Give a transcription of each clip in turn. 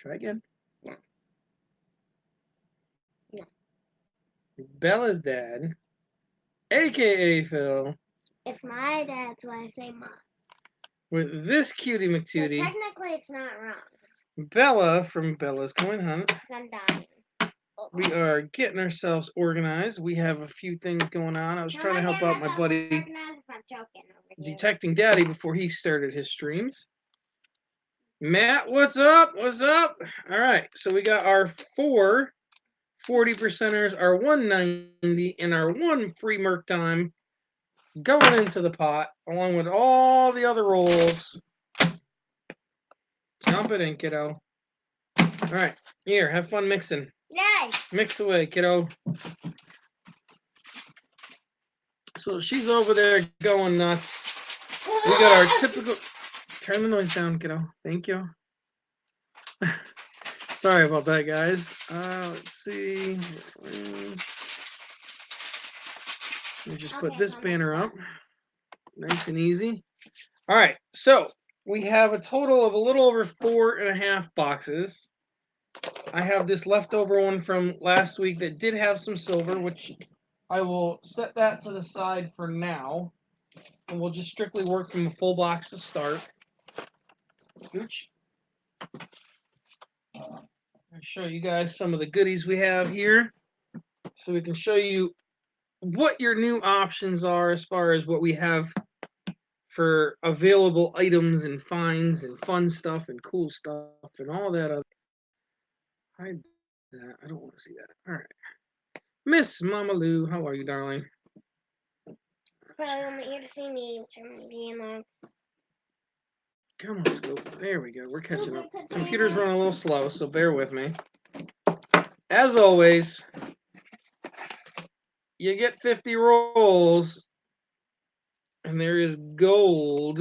Try again. No. No. Bella's dad, a.k.a. Phil. It's my dad's why I say mom. With this cutie So McTootie. technically it's not wrong. Bella from Bella's Coin Hunt. I'm dying. We are getting ourselves organized. We have a few things going on. I was trying to help out my buddy Detecting Daddy before he started his streams. Matt, what's up? What's up? All right, so we got our 4 40%ers, our 190, and our 1 free Merc time going into the pot, along with all the other rolls. Jump it in, kiddo. All right, here, have fun mixing. Nice. Mix away, kiddo. So she's over there going nuts. We got our typical... Turn the noise down, kiddo. Thank you. Sorry about that, guys. Let's see. Let me just put this banner up. Nice and easy. All right, so we have a total of a little over 4.5 boxes. I have this leftover one from last week that did have some silver, which I will set that to the side for now. And we'll just strictly work from a full box to start. Scooch. I'll show you guys some of the goodies we have here. So we can show you what your new options are as far as what we have for available items and finds and fun stuff and cool stuff and all that other. Hide that. I don't want to see that. All right. Miss Mama Lou, how are you, darling? Probably want you to see me being on. Come on, Scoop. There we go. We're catching up. Computer's running a little slow, so bear with me. As always, you get 50 rolls, and there is gold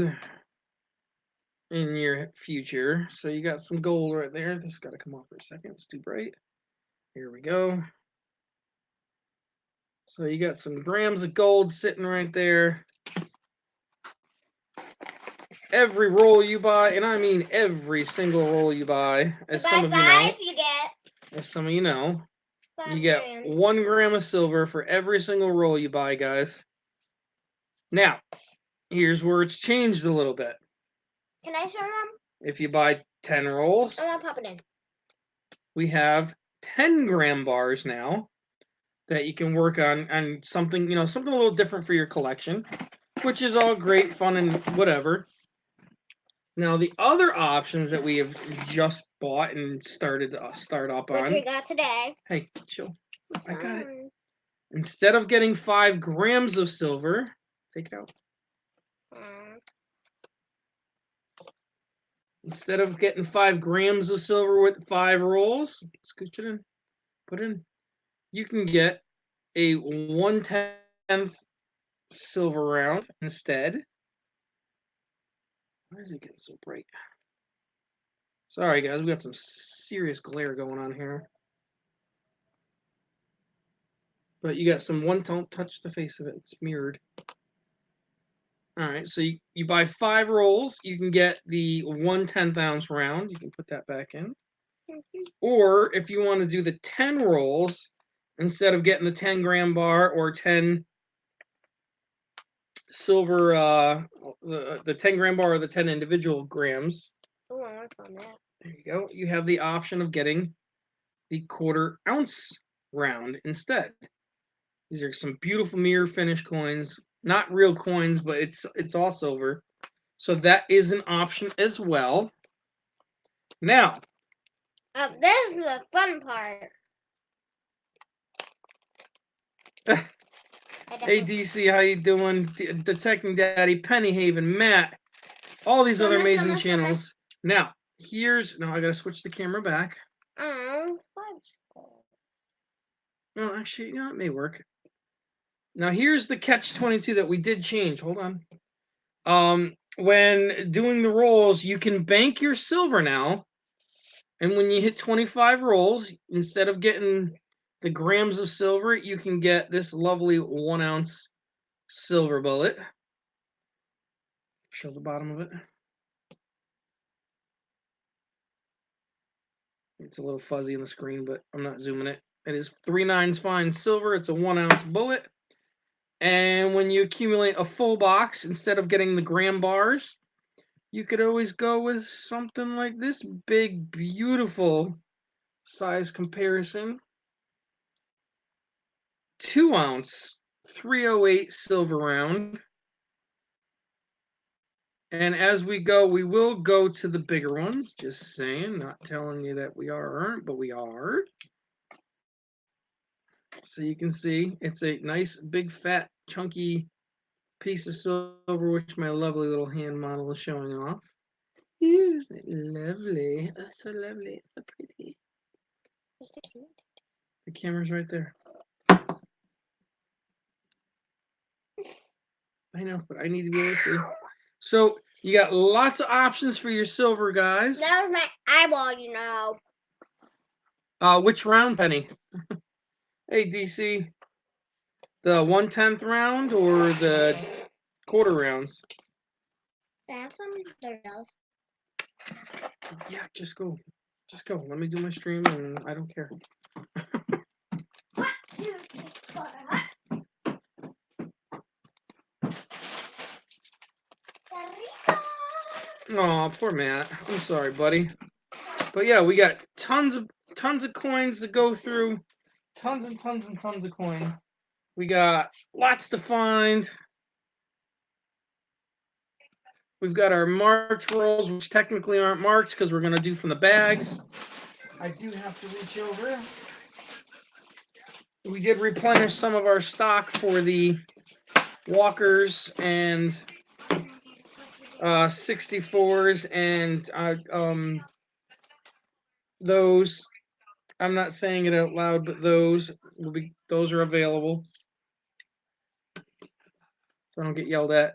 in your future. So you got some gold right there. This got to come off for a second. It's too bright. Here we go. So you got some grams of gold sitting right there. Every roll you buy, and I mean every single roll you buy, as some of you know, as some of you know, you get 1 gram of silver for every single roll you buy, guys. Now, here's where it's changed a little bit. Can I show them? If you buy 10 rolls, I'm gonna pop it in. We have 10 gram bars now that you can work on something, you know, something a little different for your collection, which is all great fun and whatever. Now, the other options that we have just bought and started to start up on. Which we got today. Hey, chill. I got it. Instead of getting 5 grams of silver, take it out. Instead of getting 5 grams of silver with 5 rolls, scooch it in, put it in. You can get a 1/10 silver round instead. Why is it getting so bright? Sorry, guys, we got some serious glare going on here. But you got some don't touch the face of it. It's mirrored. All right, so you buy 5 rolls. You can get the 1/10 ounce round. You can put that back in. Or if you want to do the 10 rolls, instead of getting the 10 gram bar or 10 silver, the 10 gram bar or the 10 individual grams. Oh, I worked on that. There you go. You have the option of getting the 1/4 ounce round instead. These are some beautiful mirror finish coins. Not real coins, but it's all silver. So that is an option as well. Now, this is the fun part. Hey DC, how you doing? Detecting Daddy, Penny Haven, Matt, all these other amazing channels. Now, I gotta switch the camera back. No, actually, you know, it may work. Now here's the catch-22 that we did change. Hold on. When doing the rolls, you can bank your silver now, and when you hit 25 rolls, instead of getting the grams of silver, you can get this lovely 1 ounce silver bullet. Show the bottom of it. It's a little fuzzy in the screen, but I'm not zooming it. It is 3 9s fine silver. It's a 1 ounce bullet. And when you accumulate a full box, instead of getting the gram bars, you could always go with something like this big, beautiful size comparison. 2 ounce 308 silver round. And as we go, we will go to the bigger ones. Just saying, not telling you that we aren't, but we are. So you can see it's a nice, big, fat, chunky piece of silver, which my lovely little hand model is showing off. Isn't it lovely? Oh, so lovely. So pretty. The camera's right there. I know, but I need to be able to see. So you got lots of options for your silver, guys. That was my eyeball, you know. Which round, Penny? Hey, DC. The 1/10 round or the quarter rounds? That's some else. Yeah, just go. Just go. Let me do my stream and I don't care. 1, 2, 3, 4. Oh, poor Matt. I'm sorry, buddy. But yeah, we got tons of coins to go through. Tons and tons and tons of coins. We got lots to find. We've got our March rolls, which technically aren't marked because we're going to do from the bags. I do have to reach over. We did replenish some of our stock for the walkers and 64s and those. I'm not saying it out loud, but those are available. So I don't get yelled at.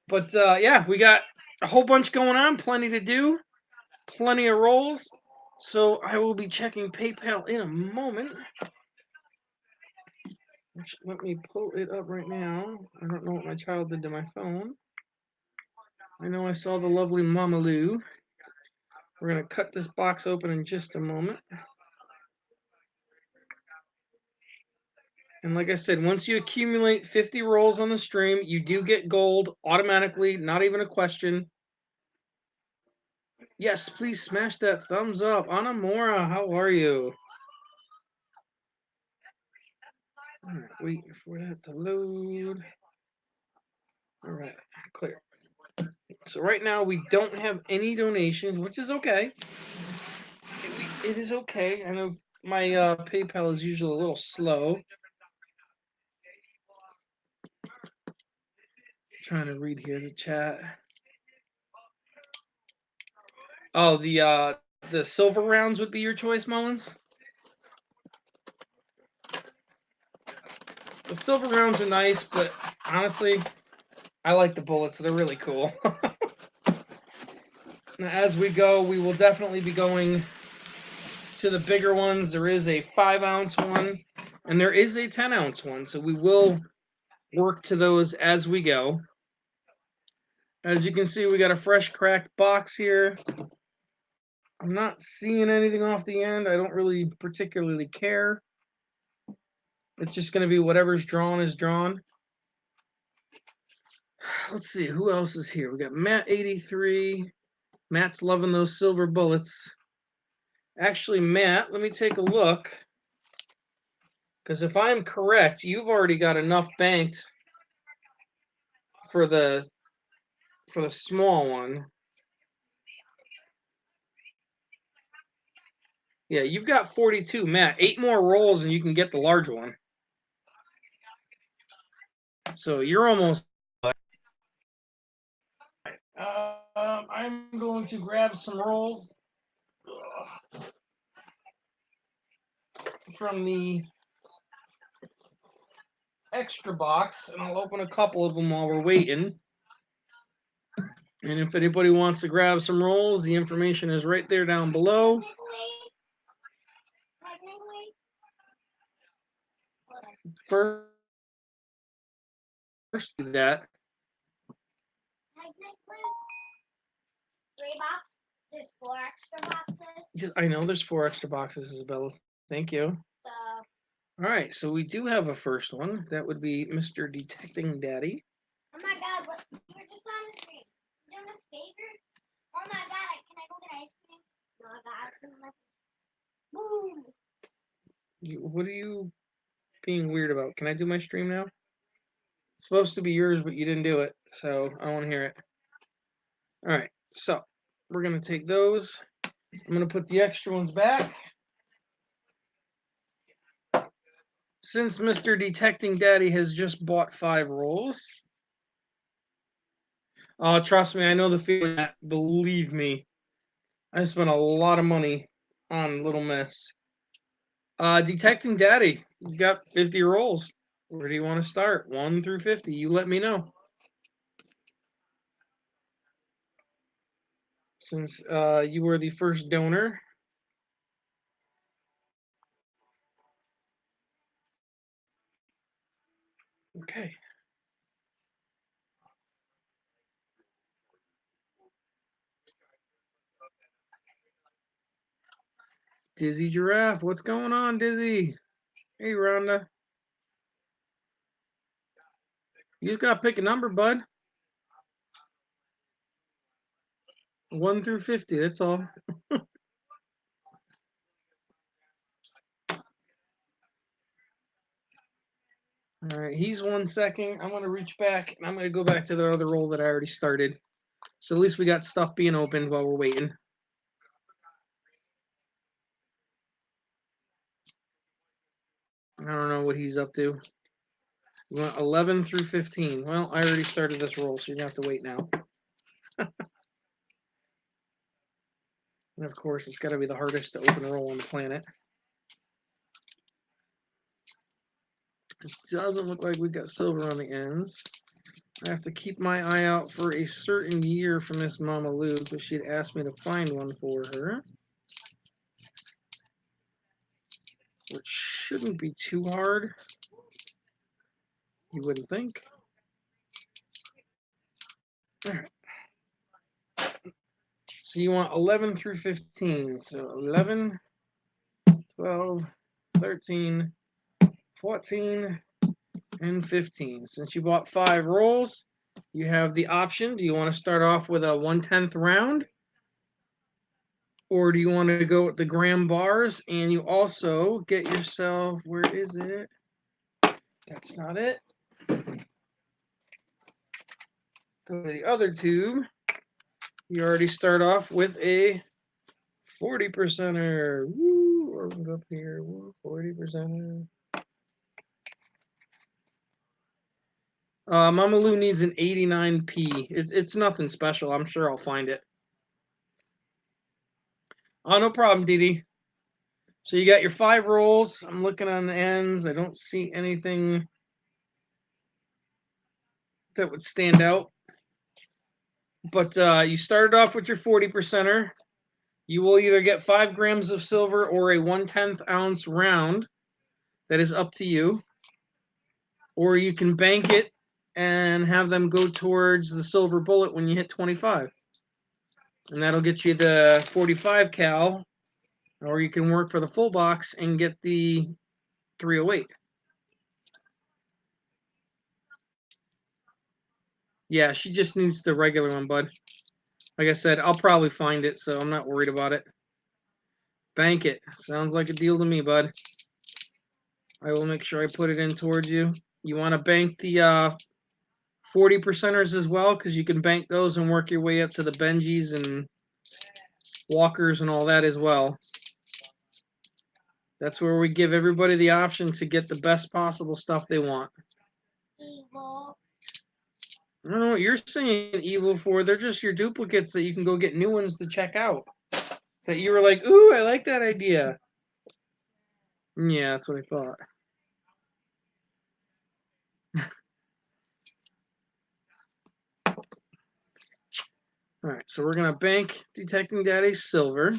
But yeah, we got a whole bunch going on, plenty to do, plenty of rolls. So I will be checking PayPal in a moment. Let me pull it up right now. I don't know what my child did to my phone. I know I saw the lovely Mama Lou. We're going to cut this box open in just a moment. And like I said, once you accumulate 50 rolls on the stream, you do get gold automatically, not even a question. Yes, please smash that thumbs up. Anamora, how are you? All right, waiting for that to load. All right, clear. So right now we don't have any donations, which is okay. It is okay. I know my PayPal is usually a little slow. Trying to read here the chat. Oh, the silver rounds would be your choice, Mullins? The silver rounds are nice, but honestly, I like the bullets. They're really cool. Now, as we go, we will definitely be going to the bigger ones. There is a 5-ounce one, and there is a 10-ounce one. So we will work to those as we go. As you can see, we got a fresh cracked box here. I'm not seeing anything off the end. I don't really particularly care. It's just going to be whatever's drawn is drawn. Let's see, who else is here? We got Matt 83. Matt's loving those silver bullets. Actually, Matt, let me take a look. Because if I'm correct, you've already got enough banked for the small one. Yeah, you've got 42, Matt. 8 more rolls and you can get the large one. So you're almost. I'm going to grab some rolls from the extra box, and I'll open a couple of them while we're waiting. And if anybody wants to grab some rolls, the information is right there down below. First, do that. 3 box? There's 4 extra boxes. I know there's 4 extra boxes, Isabella. Thank you. All right, so we do have a first one. That would be Mr. Detecting Daddy. Oh my God! What? You're just on the screen. You doing this favor? Oh my God! Can I go get ice cream? No, I got ice cream. Boom! What are you being weird about? Can I do my stream now? It's supposed to be yours, but you didn't do it, so I don't want to hear it. All right, so we're gonna take those. I'm gonna put the extra ones back. Since Mr. Detecting Daddy has just bought 5 rolls. Trust me, I know the feeling. That, believe me, I spent a lot of money on Little Miss. Detecting Daddy, you got 50 rolls. Where do you want to start? 1 through 50. You let me know. Since you were the first donor. Okay. Dizzy Giraffe, what's going on, Dizzy? Hey, Rhonda. You just gotta pick a number, bud. 1 through 50, that's all. All right, he's 1 second. I'm gonna reach back and I'm gonna go back to the other roll that I already started. So at least we got stuff being opened while we're waiting. I don't know what he's up to. You want 11 through 15. Well, I already started this roll, so you're gonna have to wait now. And of course, it's got to be the hardest to open roll on the planet. It doesn't look like we got silver on the ends. I have to keep my eye out for a certain year for Miss Mama Lou, because she'd asked me to find one for her. Which shouldn't be too hard. You wouldn't think. All right. So you want 11 through 15. So 11, 12, 13, 14, and 15. Since you bought 5 rolls, you have the option. Do you want to start off with a 1/10 round? Or do you want to go with the gram bars? And you also get yourself, where is it? That's not it. Go to the other tube. You already start off with a 40%er. Woo! Or up here. Woo, 40%er. Mama Lou needs an 89p. It's nothing special. I'm sure I'll find it. Oh, no problem, Dee Dee. So you got your 5 rolls. I'm looking on the ends. I don't see anything that would stand out. But you started off with your 40%er. You will either get 5 grams of silver or a 1/10 ounce round. That is up to you. Or you can bank it and have them go towards the silver bullet when you hit 25. And that'll get you the 45 cal. Or you can work for the full box and get the 308. Yeah, she just needs the regular one, bud. Like I said, I'll probably find it, so I'm not worried about it. Bank it. Sounds like a deal to me, bud. I will make sure I put it in towards you. You want to bank the 40%ers as well, because you can bank those and work your way up to the Benjis and Walkers and all that as well. That's where we give everybody the option to get the best possible stuff they want. Evil. I don't know what you're saying evil for. They're just your duplicates that you can go get new ones to check out. That you were like, ooh, I like that idea. Yeah, that's what I thought. All right, so we're going to bank Detecting Daddy's silver.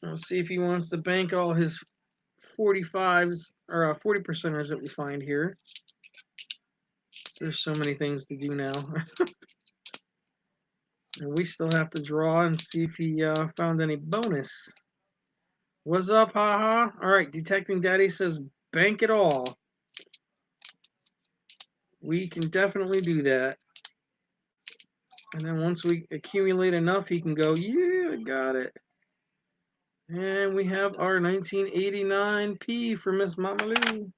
Let's see if he wants to bank all his 45s or 40%ers that we find here. There's so many things to do now. And we still have to draw and see if he found any bonus. What's up, haha? All right, Detecting Daddy says bank it all. We can definitely do that. And then once we accumulate enough, he can go, yeah, got it. And we have our 1989p for Miss Mamalou.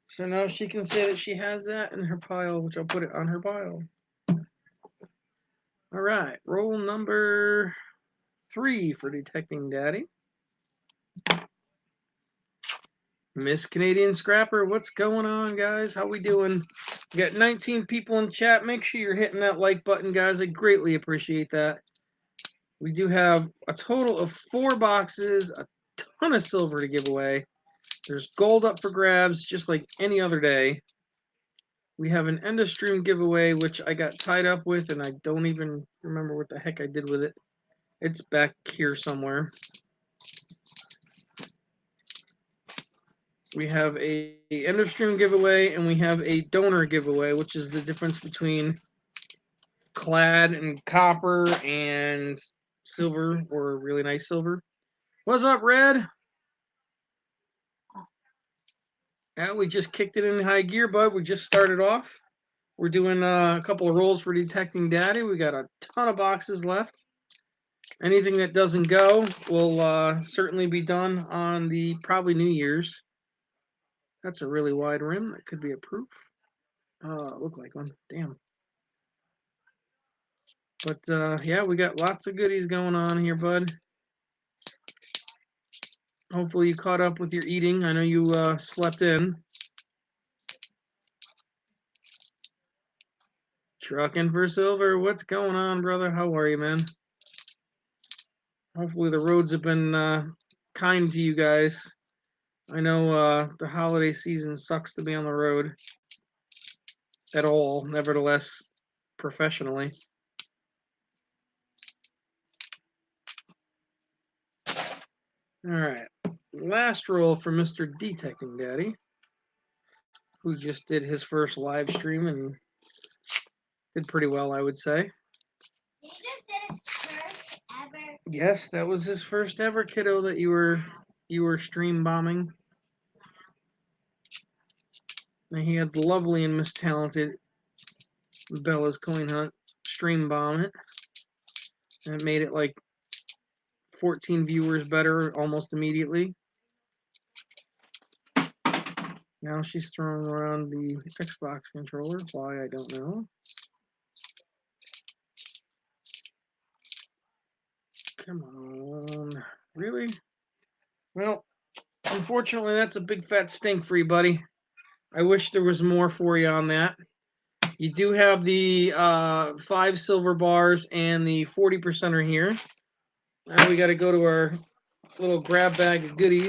So now she can say that she has that in her pile, which I'll put it on her pile. All right, roll number 3 for Detecting Daddy. Miss Canadian Scrapper, what's going on, guys? How we doing? We got 19 people in chat. Make sure you're hitting that like button, guys. I greatly appreciate that. We do have a total of 4 boxes, a ton of silver to give away. There's gold up for grabs, just like any other day. We have an end of stream giveaway, which I got tied up with, and I don't even remember what the heck I did with it. It's back here somewhere. We have a end of stream giveaway, and we have a donor giveaway, which is the difference between clad and copper and silver, or really nice silver. What's up, Red? Yeah, we just kicked it in high gear, bud. We just started off. We're doing a couple of rolls for Detecting Daddy. We got a ton of boxes left. Anything that doesn't go will certainly be done on the probably New Year's. That's a really wide rim. That could be a proof. Look like one. Damn. But yeah, we got lots of goodies going on here, bud. Hopefully you caught up with your eating. I know you slept in. Trucking for silver. What's going on, brother? How are you, man? Hopefully the roads have been kind to you guys. I know the holiday season sucks to be on the road at all, nevertheless, professionally. All right, last roll for Mr. Detecting Daddy, who just did his first live stream and did pretty well, I would say. He just did his first ever. Yes, that was his first ever, kiddo, that you were stream bombing. And he had the lovely and Miss Talented Bella's Coin Hunt stream bomb it. And it made it like 14 viewers better almost immediately. Now she's throwing around the Xbox controller. Why, I don't know. Come on. Really? Well, unfortunately, that's a big fat stink for you, buddy. I wish there was more for you on that. You do have the 5 silver bars and the 40%er here. Now we got to go to our little grab bag of goodies.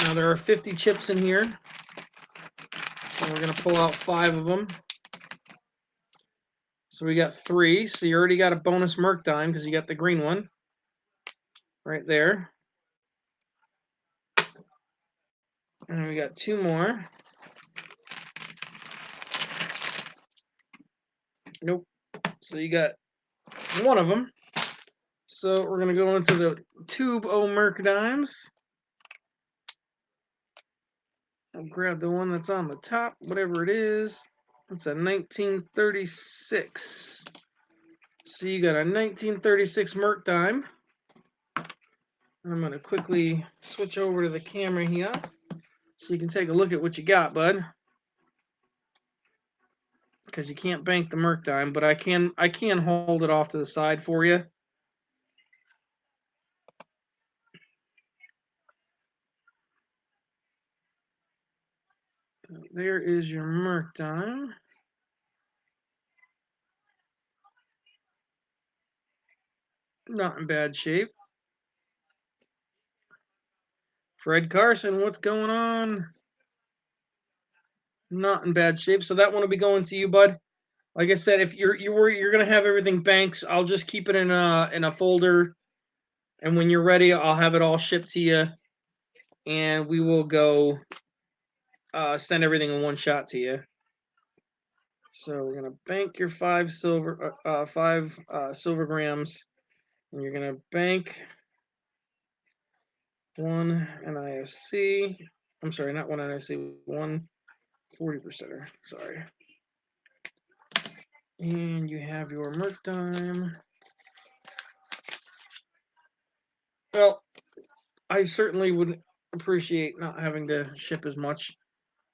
Now there are 50 chips in here. And we're going to pull out 5 of them. So we got 3. So you already got a bonus Merc dime because you got the green one right there. And we got 2 more. Nope. So you got 1 of them. So we're going to go into the tube O Merc dimes. I'll grab the one that's on the top, whatever it is. It's a 1936. So you got a 1936 Merc dime. I'm going to quickly switch over to the camera here so you can take a look at what you got, bud. Because you can't bank the Merc dime, but I can hold it off to the side for you. There is your Merc dime. Not in bad shape. Fred Carson, what's going on? Not in bad shape. So that one will be going to you, bud. Like I said, if you're gonna have everything banked, I'll just keep it in a folder, and when you're ready, I'll have it all shipped to you, and we will go send everything in one shot to you. So we're gonna bank your 5 silver grams, and you're gonna bank 1 NIFC. I'm sorry, not 1 NIFC, 1 40%er. Sorry. And you have your merc dime. Well, I certainly would appreciate not having to ship as much.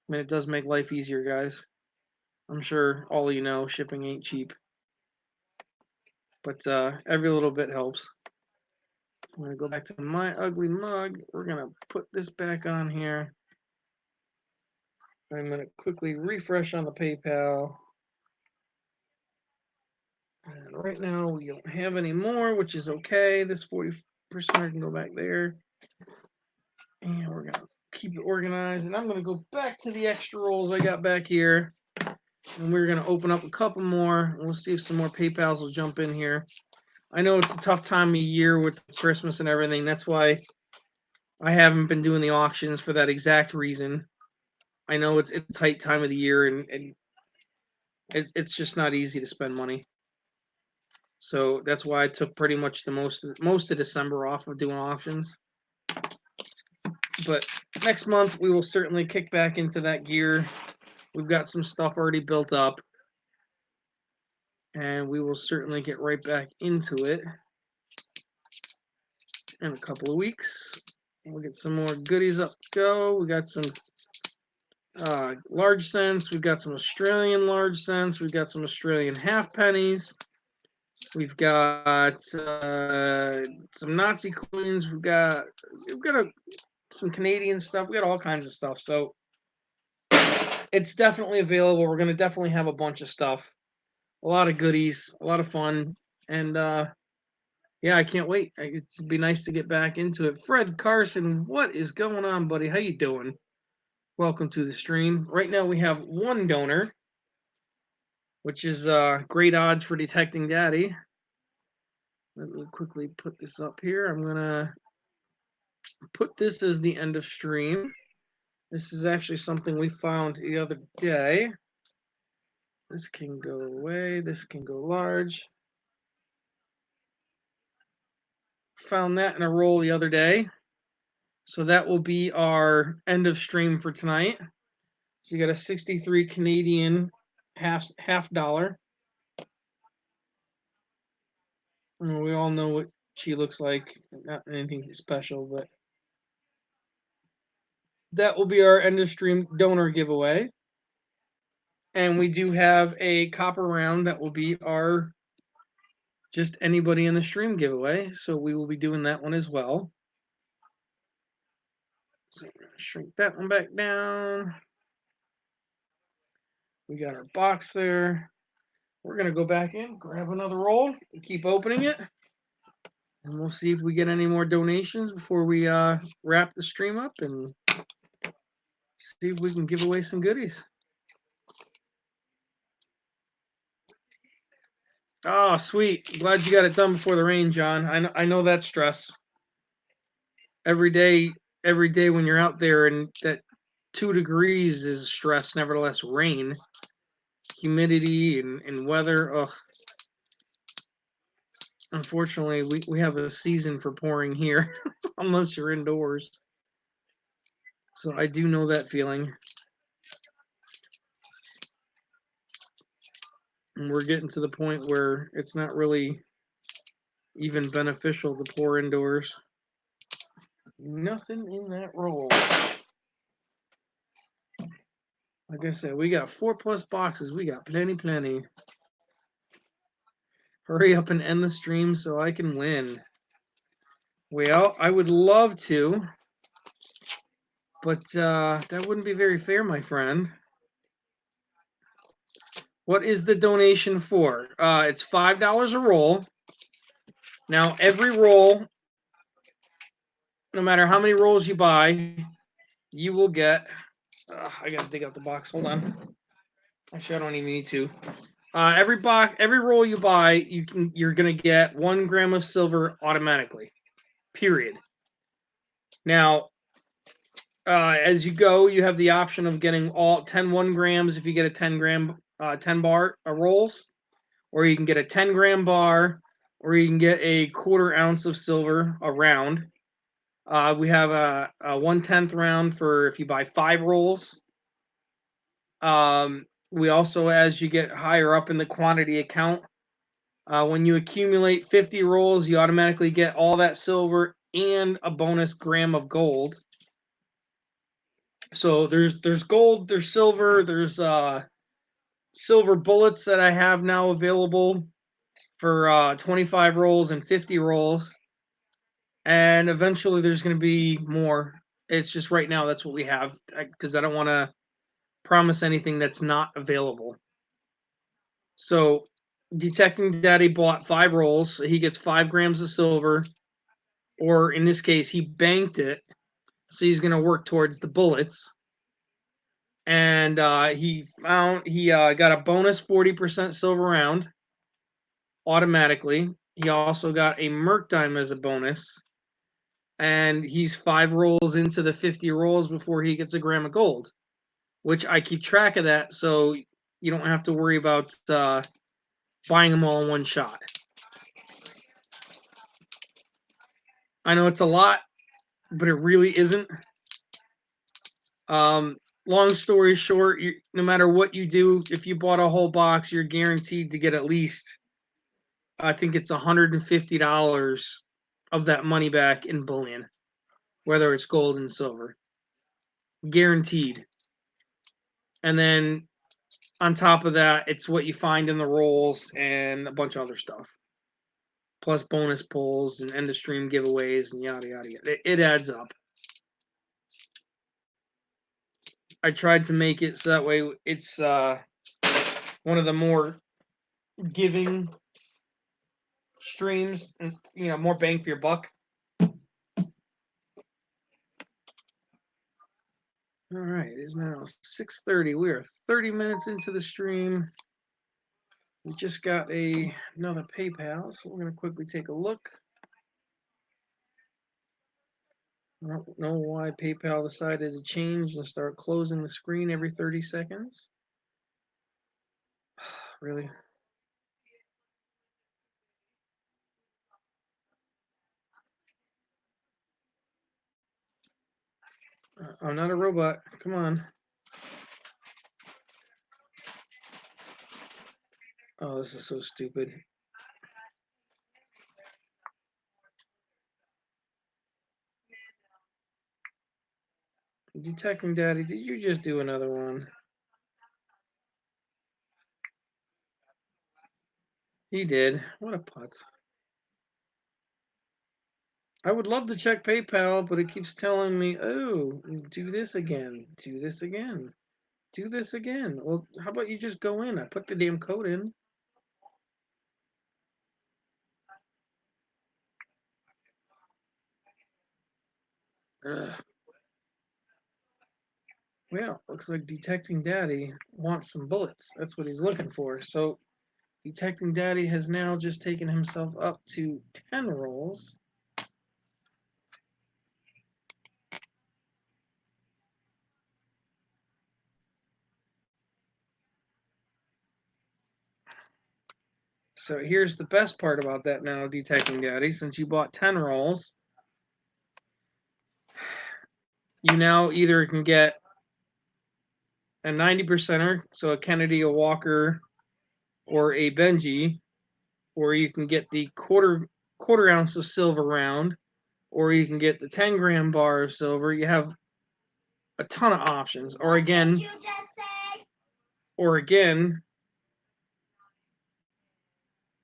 I mean, it does make life easier, guys. I'm sure all of you know shipping ain't cheap. But every little bit helps. I'm going to go back to my ugly mug. We're going to put this back on here. I'm going to quickly refresh on the PayPal. And right now we don't have any more, which is okay. This 40% can go back there. And we're going to keep it organized. And I'm going to go back to the extra rolls I got back here. And we're going to open up a couple more. And we'll see if some more PayPals will jump in here. I know it's a tough time of year with Christmas and everything. That's why I haven't been doing the auctions for that exact reason. I know it's a tight time of the year, and it's just not easy to spend money. So that's why I took pretty much the most of December off of doing auctions. But next month we will certainly kick back into that gear. We've got some stuff already built up, and we will certainly get right back into it in a couple of weeks. We'll get some more goodies up to go. We got some large cents. We've got some Australian large cents. We've got some Australian half pennies. We've got some Nazi coins. We've got some Canadian stuff. We got all kinds of stuff. So it's definitely available. We're going to definitely have a bunch of stuff. A lot of goodies. A lot of fun. And yeah, I can't wait. It'd be nice to get back into it. Fred Carson, what is going on, buddy? How you doing? Welcome to the stream. Right now we have one donor, which is great odds for detecting daddy. Let me quickly put this up here. I'm going to put this as the end of stream. This is actually something we found the other day. This can go away. This can go large. Found that in a roll the other day. So that will be our end of stream for tonight. So you got a 63 Canadian half dollar. And we all know what she looks like. Not anything special, but that will be our end of stream donor giveaway. And we do have a copper round that will be our just anybody in the stream giveaway. So we will be doing that one as well. So we're going to shrink that one back down. We got our box there. We're going to go back in, grab another roll, and keep opening it. And we'll see if we get any more donations before we wrap the stream up and see if we can give away some goodies. Oh, sweet. Glad you got it done before the rain, John. I know that stress. Every day when you're out there and that 2 degrees is stress, nevertheless rain, humidity and weather. Ugh. Unfortunately, we have a season for pouring here, unless you're indoors. So I do know that feeling. And we're getting to the point where it's not really even beneficial to pour indoors. Nothing in that roll. Like I said, we got 4+ boxes. We got plenty. Hurry up and end the stream so I can win. Well, I would love to, but that wouldn't be very fair, my friend. What is the donation for? It's $5 a roll. Now, every roll, no matter how many rolls you buy, you will get. I gotta dig out the box. Hold on. Actually, I don't even need to. Every roll you buy, you're gonna get 1 gram of silver automatically. Period. Now, as you go, you have the option of getting all 10 1 grams if you get a 10 gram 10 bar rolls, or you can get a 10-gram bar, or you can get a 1/4 ounce of silver, a round. We have a 1/10 round for if you buy 5 rolls. We also, as you get higher up in the quantity account, when you accumulate 50 rolls, you automatically get all that silver and a bonus gram of gold. So there's gold, there's silver, there's silver bullets that I have now available for 25 rolls and 50 rolls. And eventually there's going to be more. It's just right now that's what we have, because I don't want to promise anything that's not available. So Detecting Daddy bought 5 rolls. So he gets 5 grams of silver, or in this case, he banked it. So he's going to work towards the bullets. And he got a bonus 40% silver round automatically. He also got a merc dime as a bonus. And he's 5 rolls into the 50 rolls before he gets a gram of gold, which I keep track of that, so you don't have to worry about buying them all in one shot. I know it's a lot, but it really isn't. Long story short, no matter what you do, if you bought a whole box, you're guaranteed to get at least, I think it's $150 of that money back in bullion, whether it's gold and silver. Guaranteed. And then on top of that, it's what you find in the rolls and a bunch of other stuff. Plus bonus pulls and end of stream giveaways and yada, yada, yada. It adds up. I tried to make it so that way it's one of the more giving streams, more bang for your buck. All right, it is now 6:30. We are 30 minutes into the stream. We just got another PayPal, so we're going to quickly take a look. I don't know why PayPal decided to change and start closing the screen every 30 seconds. Really? I'm not a robot. Come on. Oh, this is so stupid. Detecting Daddy, did you just do another one? He did. What a putz. I would love to check PayPal, but it keeps telling me, oh, do this again, do this again, do this again. Well, how about you just go in? I put the damn code in. Ugh. Well, looks like Detecting Daddy wants some bullets. That's what he's looking for. So Detecting Daddy has now just taken himself up to 10 rolls. So here's the best part about that now, Detecting Daddy. Since you bought 10 rolls, you now either can get a 90%er, so a Kennedy, a Walker, or a Benji, or you can get the quarter ounce of silver round, or you can get the 10-gram bar of silver. You have a ton of options. Or again,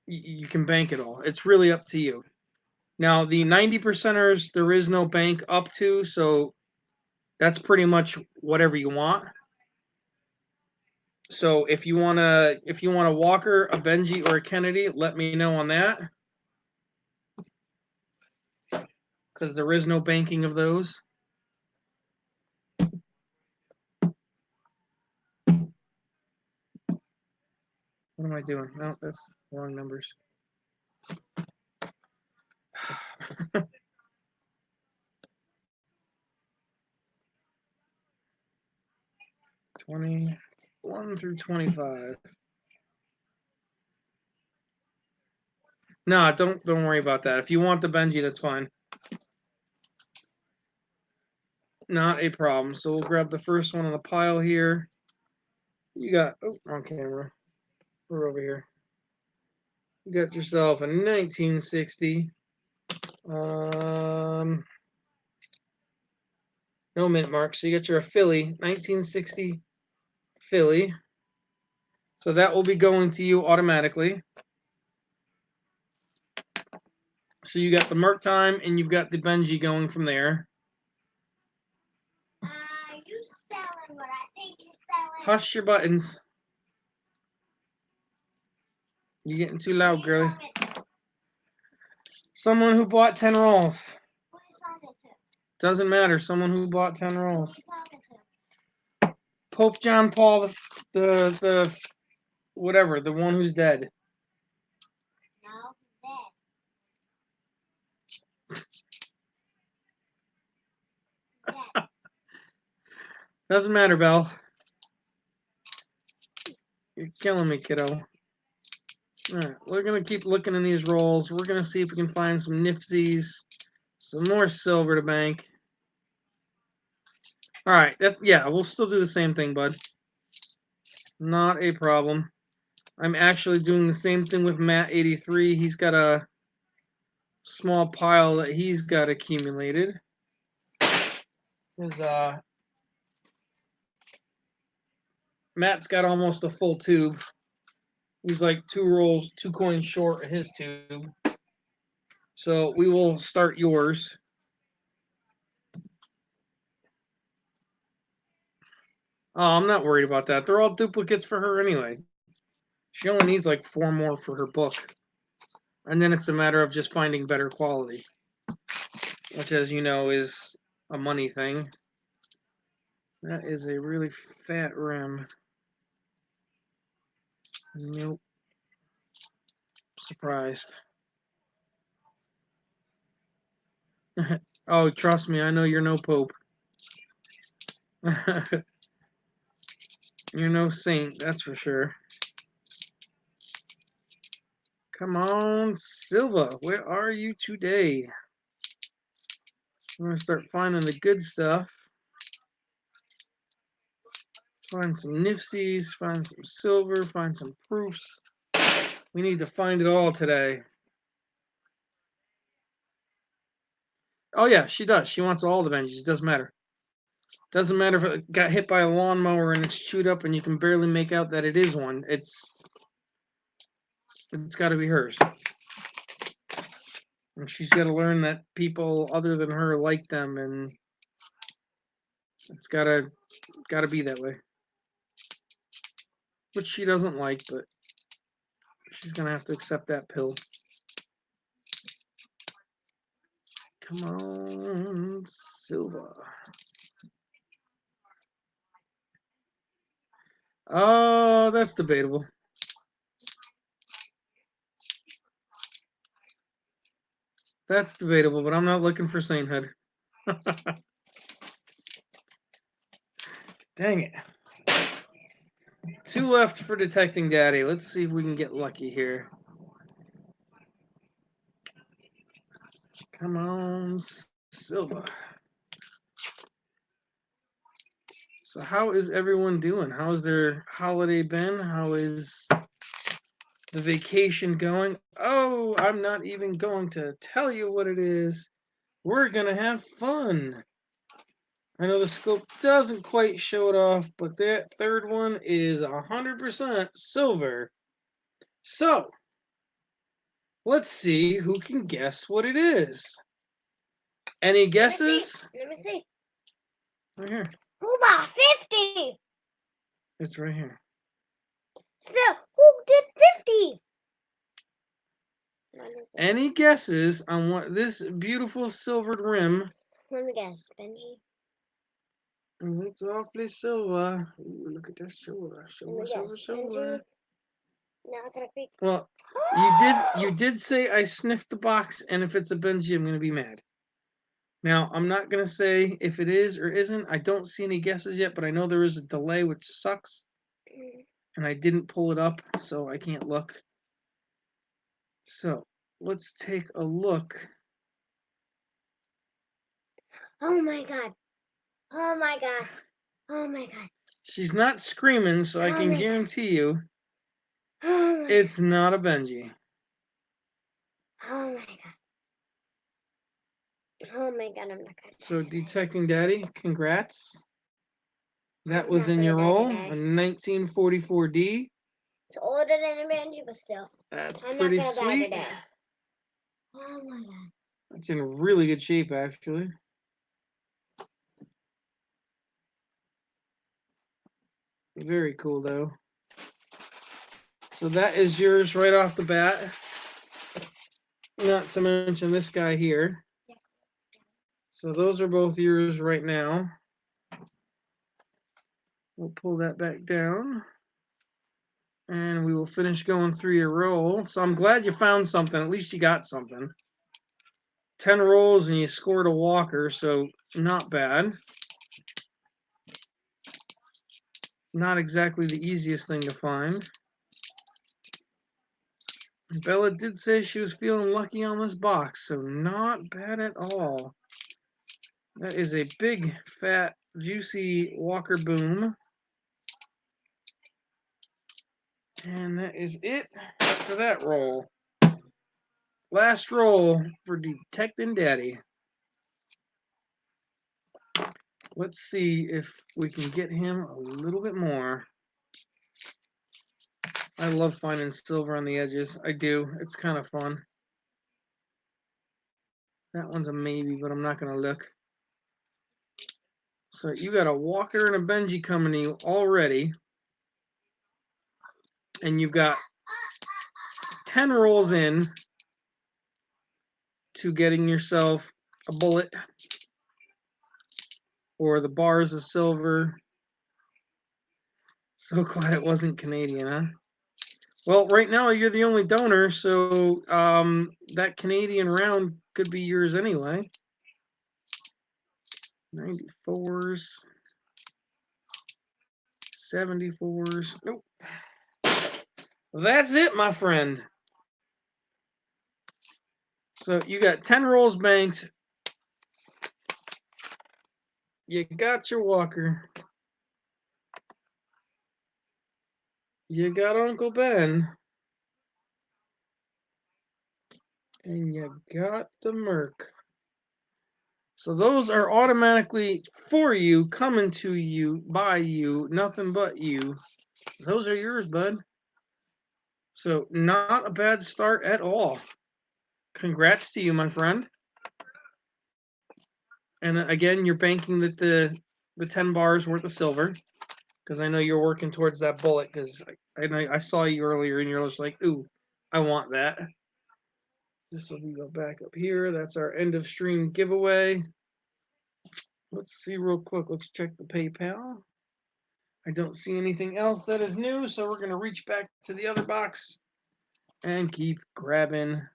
you can bank it all. It's really up to you. Now, the 90%ers, there is no bank up to, so that's pretty much whatever you want. So if you want a Walker, a Benji, or a Kennedy, let me know on that, because there is no banking of those. What am I doing? No, that's wrong numbers. 20. 1 through 25. No, don't worry about that. If you want the Benji, that's fine. Not a problem. So we'll grab the first one on the pile here. You got, oh, on camera. We're over here. You got yourself a 1960. No mint mark. So you got your Philly, 1960 Philly. So that will be going to you automatically. So you got the mark time and you've got the Benji going from there. You selling what I think you're selling. Hush your buttons. You're getting too loud, girlie. Someone who bought 10 rolls. Who are you selling it to? Doesn't matter. Someone who bought 10 rolls. Who are you selling it to? Pope John Paul the whatever, the one who's dead. No, he's dead. He's dead. Doesn't matter, Belle. You're killing me, kiddo. Alright, we're going to keep looking in these rolls. We're going to see if we can find some NIFCs, some more silver to bank. Alright, yeah, we'll still do the same thing, bud. Not a problem. I'm actually doing the same thing with Matt83. He's got a small pile that he's got accumulated. Matt's got almost a full tube. He's like 2 coins short of his tube. So we will start yours. Oh, I'm not worried about that. They're all duplicates for her anyway. She only needs like 4 more for her book. And then it's a matter of just finding better quality. Which, as you know, is a money thing. That is a really fat rim. Nope. Surprised. Oh, trust me, I know you're no pope. You're no saint, that's for sure. Come on, Silva, where are you today? I'm going to start finding the good stuff. Find some NIFCs, find some silver, find some proofs. We need to find it all today. Oh yeah, she does. She wants all the Benjis. It doesn't matter. Doesn't matter if it got hit by a lawnmower and it's chewed up and you can barely make out that it is one. It's got to be hers. And she's got to learn that people other than her like them, and it's got to be that way. Which she doesn't like, but she's going to have to accept that pill. Come on, Silva. Oh, that's debatable. That's debatable, but I'm not looking for sainthood. Dang it. 2 left for detecting daddy. Let's see if we can get lucky here. Come on, Silva. So how is everyone doing? How has their holiday been? How is the vacation going? Oh, I'm not even going to tell you what it is. We're going to have fun. I know the scope doesn't quite show it off, but that third one is 100% silver. So, let's see who can guess what it is. Any guesses? Let me see. Right here. Who bought 50? It's right here. Still, who did 50? Any guesses on what this beautiful silvered rim? Let me guess, Benji. It's awfully silver. Ooh, look at that silver. Silver. Not gonna be. Well, you did say I sniffed the box, and if it's a Benji, I'm gonna be mad. Now, I'm not gonna say if it is or isn't. I don't see any guesses yet, but I know there is a delay, which sucks. And I didn't pull it up, so I can't look. So let's take a look. Oh my god. Oh my god. Oh my god. She's not screaming, so I Oh can my God. guarantee you Oh my it's not a Benji. Oh my god. Oh my god, I'm not gonna So die today. detecting daddy, congrats. That I'm was not in gonna your die roll, today. a 1944D. It's older than a Benji, but still. That's I'm pretty not gonna die sweet. today. Oh my god. It's in really good shape, actually. Very cool, though. So that is yours right off the bat. Not to mention this guy here. So those are both yours right now. We'll pull that back down. And we will finish going through your roll. So I'm glad you found something. At least you got something. 10 rolls and you scored a walker, so not bad. Not exactly the easiest thing to find. Bella did say she was feeling lucky on this box, so not bad at all. That is a big, fat, juicy Walker Boom. And that is it for that roll. Last roll for Detecting Daddy. Let's see if we can get him a little bit more. I love finding silver on the edges. I do. It's kind of fun. That one's a maybe, but I'm not going to look. So you got a Walker and a Benji coming to you already. And you've got 10 rolls in to getting yourself a bullet or the bars of silver. So glad it wasn't Canadian, huh? Well, right now you're the only donor, so that Canadian round could be yours anyway. 94s, 74s. Nope. That's it, my friend. So you got 10 rolls banked. You got your Walker. You got Uncle Ben. And you got the Merc. So those are automatically for you, coming to you, by you, nothing but you. Those are yours, bud. So not a bad start at all. Congrats to you, my friend. And again, you're banking that the 10 bars worth of silver, because I know you're working towards that bullet. Because I saw you earlier, and you're just like, "Ooh, I want that." This will go back up here. That's our end of stream giveaway. Let's see real quick. Let's check the PayPal. I don't see anything else that is new, so we're gonna reach back to the other box and keep grabbing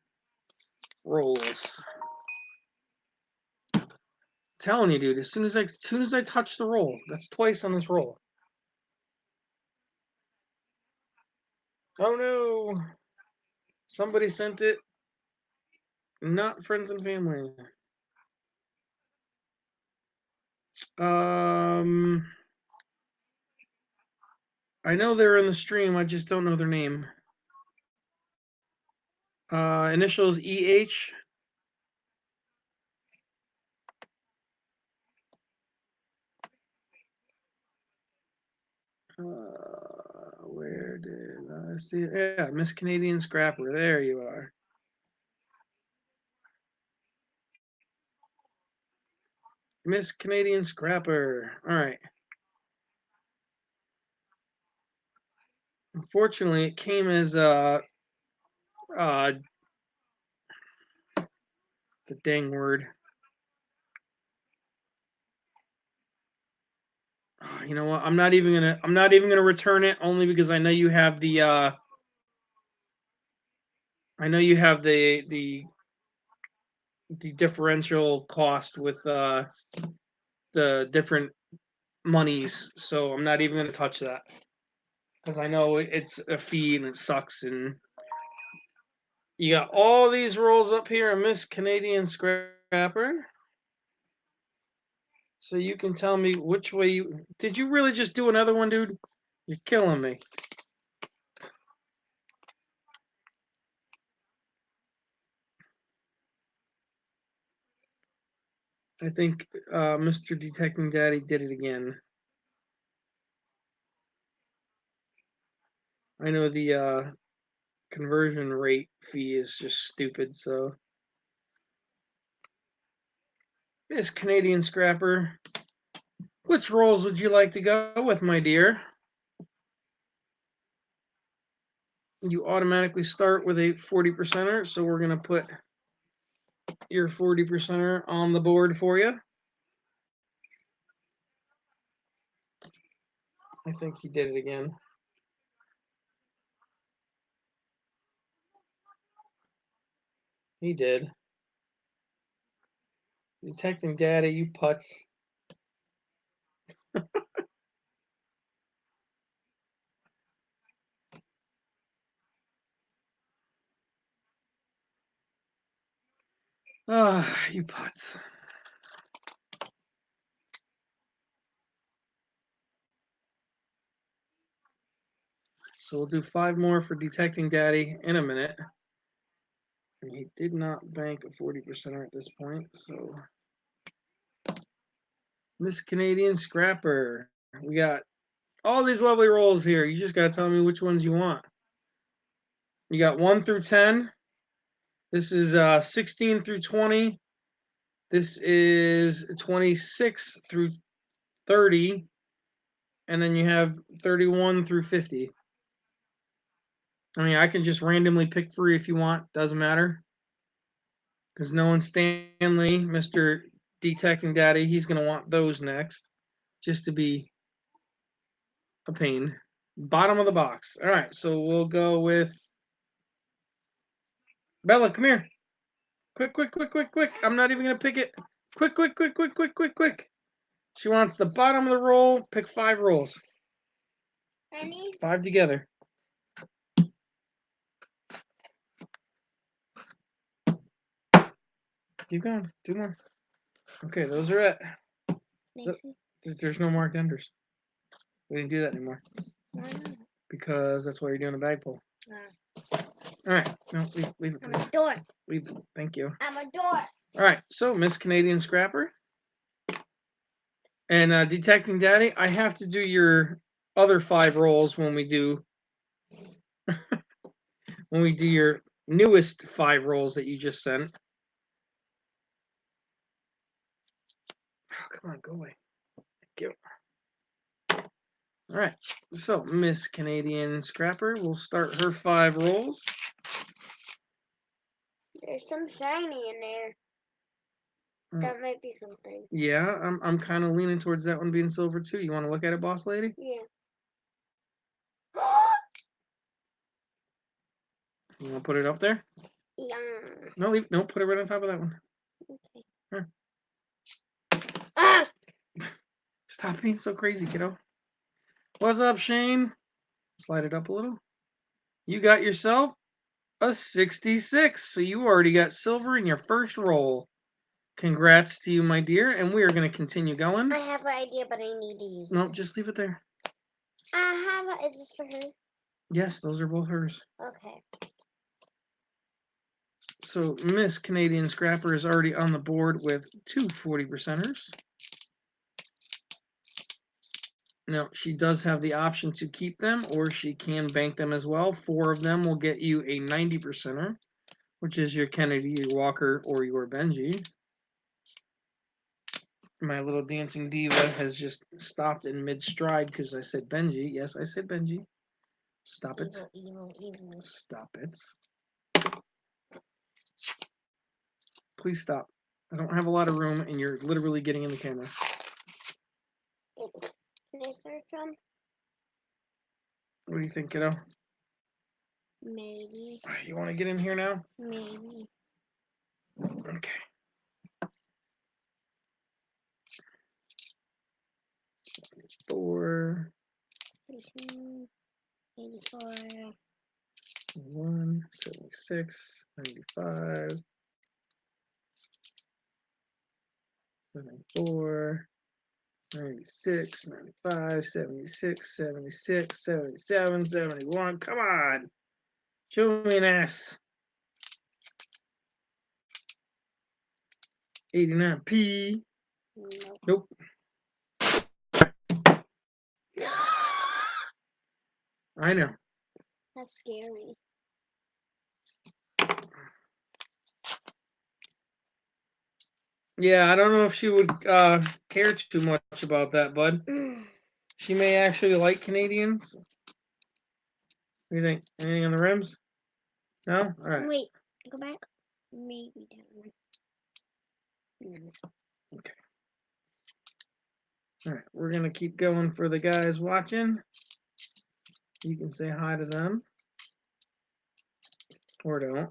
rolls. Telling you, dude, as soon as I touch the roll, that's twice on this roll. Oh no! Somebody sent it. Not friends and family. I know they're in the stream. I just don't know their name. Initials EH. Where did I see it? Yeah, Miss Canadian Scrapper. There you are. Miss Canadian Scrapper. All right. Unfortunately, it came as the dang word. Oh, you know what? I'm not even gonna return it, only because I know you have the the differential cost with the different monies, so I'm not even gonna touch that. because I know it's a fee and it sucks. And you got all these rolls up here, Miss Canadian Scrapper. So you can tell me which way you... Did you really just do another one, dude? You're killing me. I think Mr. Detecting Daddy did it again. I know the conversion rate fee is just stupid, so... Miss Canadian Scrapper, which rolls would you like to go with, my dear? You automatically start with a 40%er, so we're going to put your 40%er on the board for you. I think he did it again. He did. Detecting Daddy, you putz. Ah, you putz. So we'll do 5 more for Detecting Daddy in a minute. And he did not bank a 40%er at this point, so... Miss Canadian Scrapper. We got all these lovely rolls here. You just got to tell me which ones you want. You got 1 through 10. This is 16 through 20. This is 26 through 30. And then you have 31 through 50. I mean, I can just randomly pick 3 if you want. Doesn't matter. Because Nolan Stanley, Mr. Detecting Daddy, he's going to want those next. Just to be a pain. Bottom of the box. All right, so we'll go with Bella, come here. Quick, quick, quick, quick, quick. I'm not even going to pick it. Quick, quick, quick, quick, quick, quick, quick. She wants the bottom of the roll. Pick 5 rolls. Honey? 5 together. Keep going. 2 more. Okay, those are it. There's no marked enders. We didn't do that anymore. Why not? Because that's why you're doing a bag pull. All right. No, leave it, I'm please. a door. Leave it. Thank you. I'm a door. All right. So, Miss Canadian Scrapper. And Detecting Daddy, I have to do your other 5 rolls when we do... when we do your newest 5 rolls that you just sent. Oh, come on, go away. Thank you. All right, so Miss Canadian Scrapper will start her 5 rolls. There's some shiny in there. That might be something. Yeah, I'm kind of leaning towards that one being silver too. You want to look at it, boss lady? Yeah. You want to put it up there? Yeah. No, put it right on top of that one. Okay. Here. Ah! Stop being so crazy, kiddo. What's up, Shane? Slide it up a little. You got yourself a 66, so you already got silver in your first roll. Congrats to you, my dear, and we are going to continue going. I have an idea, but I need to use No, it. just leave it there. Is this for her? Yes, those are both hers. Okay. So Miss Canadian Scrapper is already on the board with 2 40%ers. Now, she does have the option to keep them, or she can bank them as well. 4 of them will get you a 90%er, which is your Kennedy, your Walker, or your Benji. My little dancing diva has just stopped in mid-stride because I said Benji. Yes, I said Benji. Stop it. Evil. Stop it. Please stop. I don't have a lot of room, and you're literally getting in the camera. Can I start some? What do you think, kiddo? Maybe. You want to get in here now? Maybe. Okay. Four. 84. 1, 76, 95, 74, 96, 95, 76, 76, 77, 71. Come on. Show me an S. 89P. Nope. Nope. I know. That's scary. Yeah, I don't know if she would care too much about that, bud. She may actually like Canadians. What do you think? Anything on the rims? No? All right. Wait, go back. Maybe down. No. Okay. All right, we're going to keep going for the guys watching. You can say hi to them. Or don't.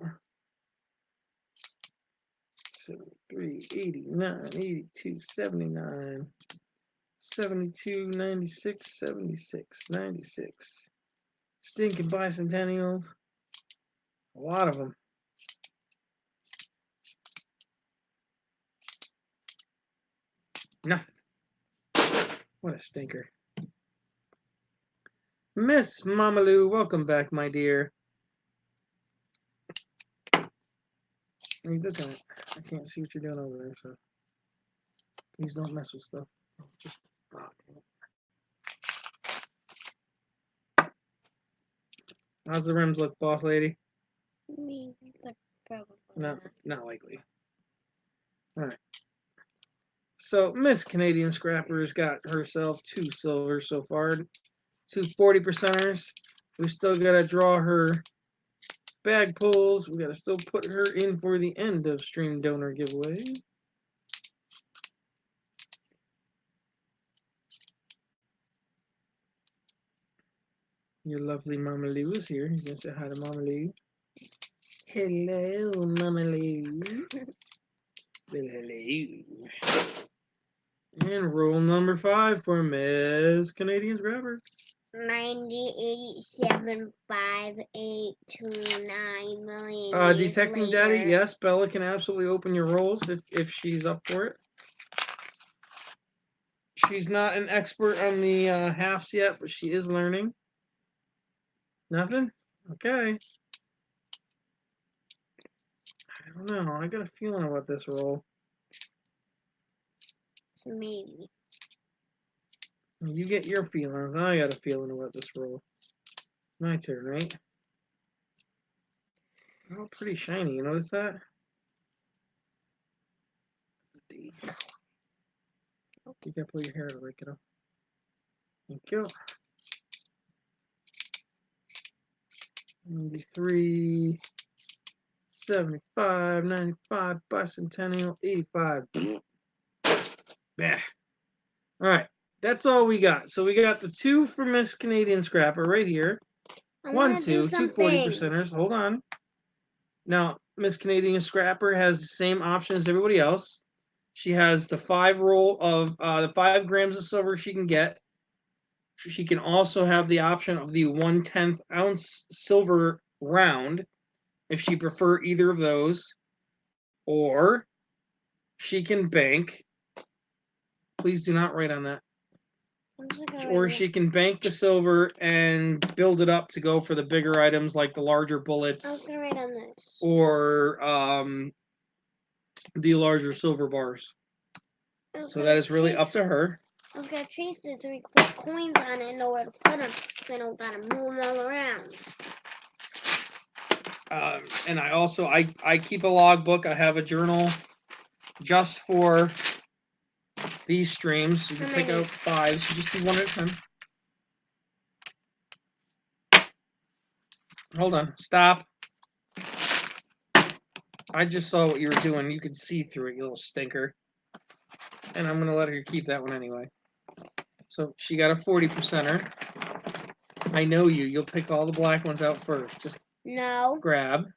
73, 89, 82, 79, 72, 96, 76, 96. Stinking bicentennials. A lot of them. Nothing. What a stinker. Miss Mamalou, welcome back, my dear. What are you looking at? I can't see what you're doing over there, so please don't mess with stuff. Just how's the rims look, boss lady? Maybe, but probably Not likely. All right. So Miss Canadian Scrapper's got herself 2 silvers so far, 2 40%ers. We still gotta draw her bag pulls. We gotta still put her in for the end of stream donor giveaway. Your lovely Mama Lou is here. You can say hi to Mama Lou. Hello, Mama Lou. Well, hello. And rule number 5 for Miss Canadian Scrapper. 90, 87, 5, 8, 2, 9 million. Detecting Daddy, yes, Bella can absolutely open your rolls if she's up for it. She's not an expert on the halves yet, but she is learning. Nothing? Okay. I don't know. I got a feeling about this roll. Maybe. You get your feelings. I got a feeling about this roll. My turn, right? Oh, pretty shiny. You notice that? You gotta pull your hair to wake it up. Thank you. 93, 75, 95, bicentennial, 85. Yeah. All right. That's all we got. So we got the 2 for Miss Canadian Scrapper right here. 1, 2, 2 40%ers. Hold on. Now, Miss Canadian Scrapper has the same option as everybody else. She has the 5 roll of the 5 grams of silver she can get. She can also have the option of the 1/10 ounce silver round if she prefer either of those, or she can bank. Please do not write on that. Or she can bank the silver and build it up to go for the bigger items like the larger bullets. I was gonna write on this. Or the larger silver bars. So that is really up to her. I was gonna trace this so we can put coins on it and know where to put them. So I don't gotta move them all around. And I also I keep a logbook. I have a journal just for these streams. You can pick out 5. So just do 1 at a time. Hold on. Stop. I just saw what you were doing. You could see through it, you little stinker. And I'm going to let her keep that one anyway. So she got a 40%er. I know you. You'll pick all the black ones out first. Just grab.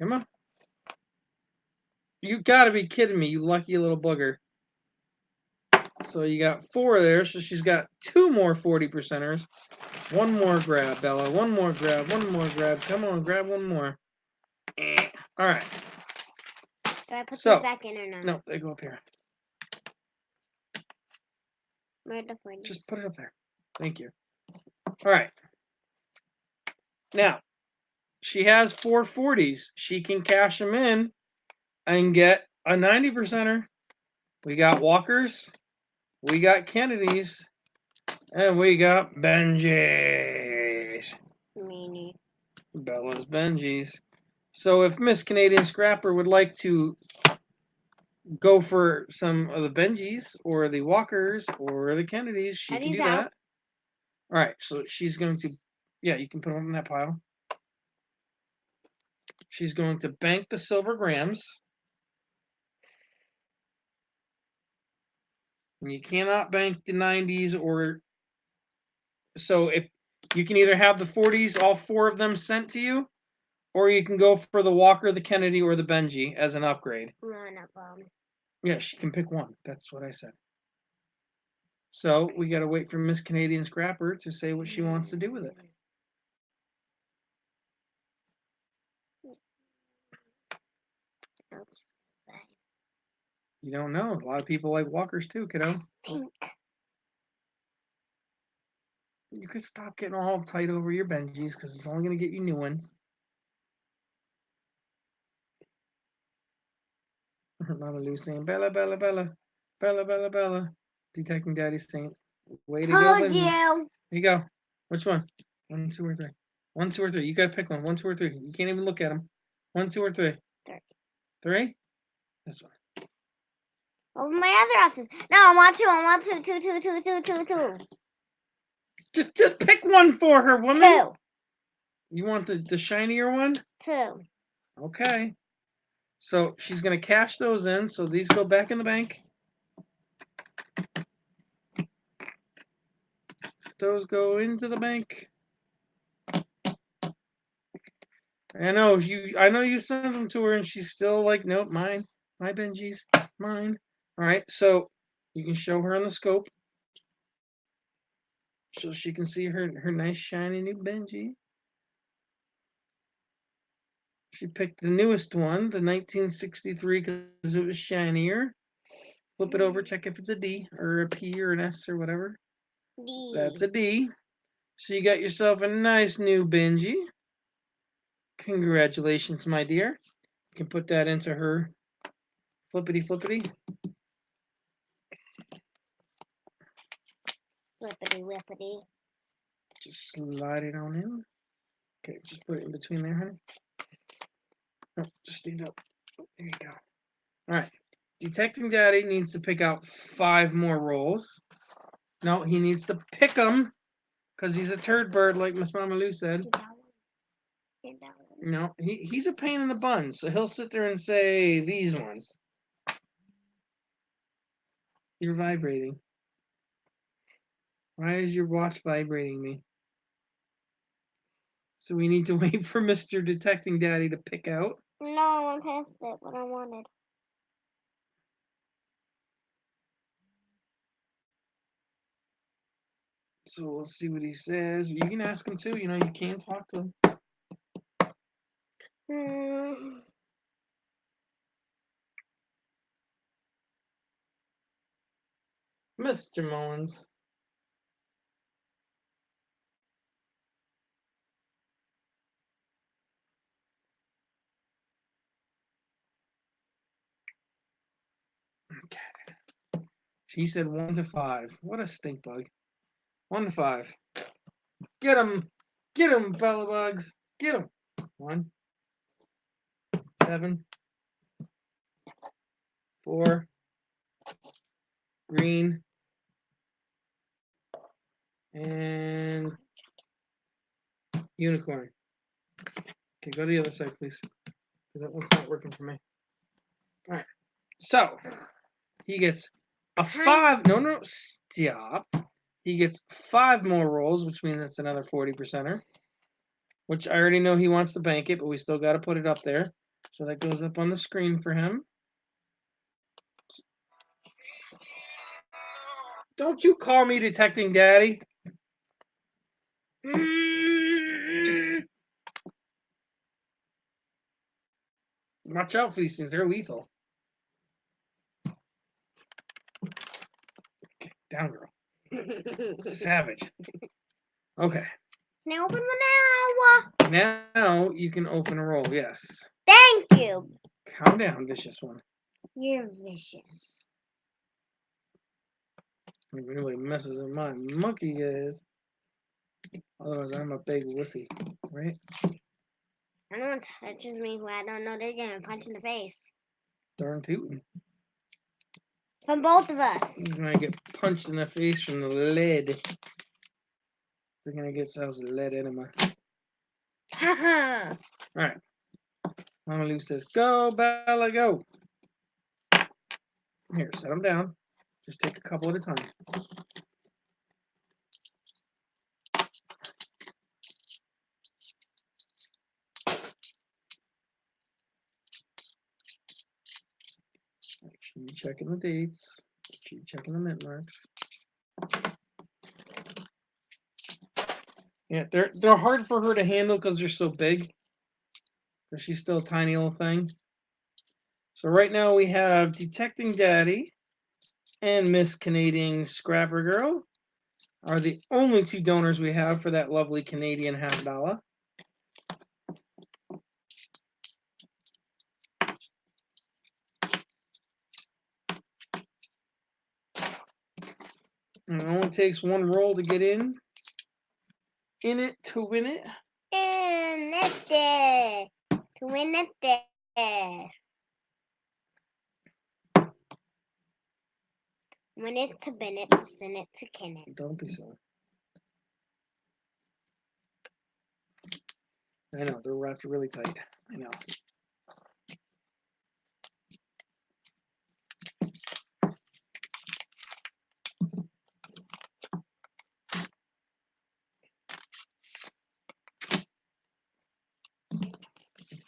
Come on. You got to be kidding me, you lucky little booger. So you got 4 there. So she's got 2 more 40%ers. One more grab, Bella. One more grab. One more grab. Come on, grab one more. All right. Do I put this back in or not? No, they go up here. Where the 40s? Just put it up there. Thank you. All right. Now, she has 4 40s. She can cash them in and get a 90%er. We got Walkers. We got Kennedys. And we got Benjis. Meanie. Bella's Benjis. So if Miss Canadian Scrapper would like to go for some of the Benjis or the Walkers or the Kennedys, she can do that. All right, so she's going to, yeah, you can put them in that pile. She's going to bank the silver grams. And you cannot bank the 90s or, so if you can either have the 40s, all 4 of them sent to you, or you can go for the Walker, the Kennedy, or the Benji as an upgrade. Yeah, she can pick one. That's what I said. So we got to wait for Miss Canadian Scrapper to say what she wants to do with it. You don't know. A lot of people like Walkers too, kiddo. You could stop getting all uptight over your Benjis because it's only going to get you new ones. Mama Lou saying, Bella, Bella, Bella, Bella, Bella, Bella. Detecting Daddy's saying, way to go, Benji. Here you go. Which one? 1, 2, or 3. 1, 2, or 3. You got to pick one. 1, 2, or 3. You can't even look at them. 1, 2, or 3. 3? This one. Oh, my other options. No, I want 2. I want 2. Just pick one for her, woman. 2. You want the shinier one? 2. Okay. So she's going to cash those in. So these go back in the bank. Those go into the bank. I know you sent them to her and she's still like, nope, mine. My Benji's, mine. All right, so you can show her on the scope so she can see her nice shiny new Benji. She picked the newest one, the 1963, because it was shinier. Flip it over, check if it's a D or a P or an S or whatever. D. That's a D. So you got yourself a nice new Benji. Congratulations, my dear. You can put that into her flippity. Flippity whippity. Just slide it on in. Okay, just put it in between there, honey. No, just stand up. There you go. All right. Detecting Daddy needs to pick out 5 more rolls. No, he needs to pick them because he's a turd bird, like Miss Mama Lou said. No, he's a pain in the bun, so he'll sit there and say these ones. You're vibrating. Why is your watch vibrating me? So we need to wait for Mr. Detecting Daddy to pick out. No, I went past it. What I wanted. So we'll see what he says. You can ask him too. You know, you can talk to him. Mr. Mullins. Okay. She said 1 to 5. What a stink bug. 1 to 5. Get him. Get him, Bella Bugs. Get him. 1. 7. 4. Green. And unicorn. Okay, go to the other side, please. Because that one's not working for me. All right. So, he gets a 5. No, stop. He gets 5 more rolls, which means that's another 40%er. Which I already know he wants to bank it, but we still got to put it up there. So that goes up on the screen for him. Don't you call me detecting daddy. Watch out for these things. They're lethal. Okay, down, girl. Savage. Okay. Can I open one now? Now you can open a roll. Yes. Thank you. Calm down, vicious one. You're vicious. It really messes with my monkey is. Otherwise, I'm a big wussy, right? No one touches me who I don't know they're gonna punch in the face. Darn tootin'. From both of us. He's gonna get punched in the face from the lead. They're gonna get themselves a lead enema. Haha. Alright. Mama Lou says, go, Bella, go. Here, set them down. Just take a couple at a time. She checking the dates. She checking the mint marks. Yeah, they're hard for her to handle because they're so big. But she's still a tiny little thing. So right now we have Detecting Daddy and Miss Canadian Scrapper Girl are the only two donors we have for that lovely Canadian $50. And it only takes one roll to get in it to win it. In it there. To win it there. Win it to bin it, send it to kin it. Don't be silly. I know, they're wrapped really tight. I know.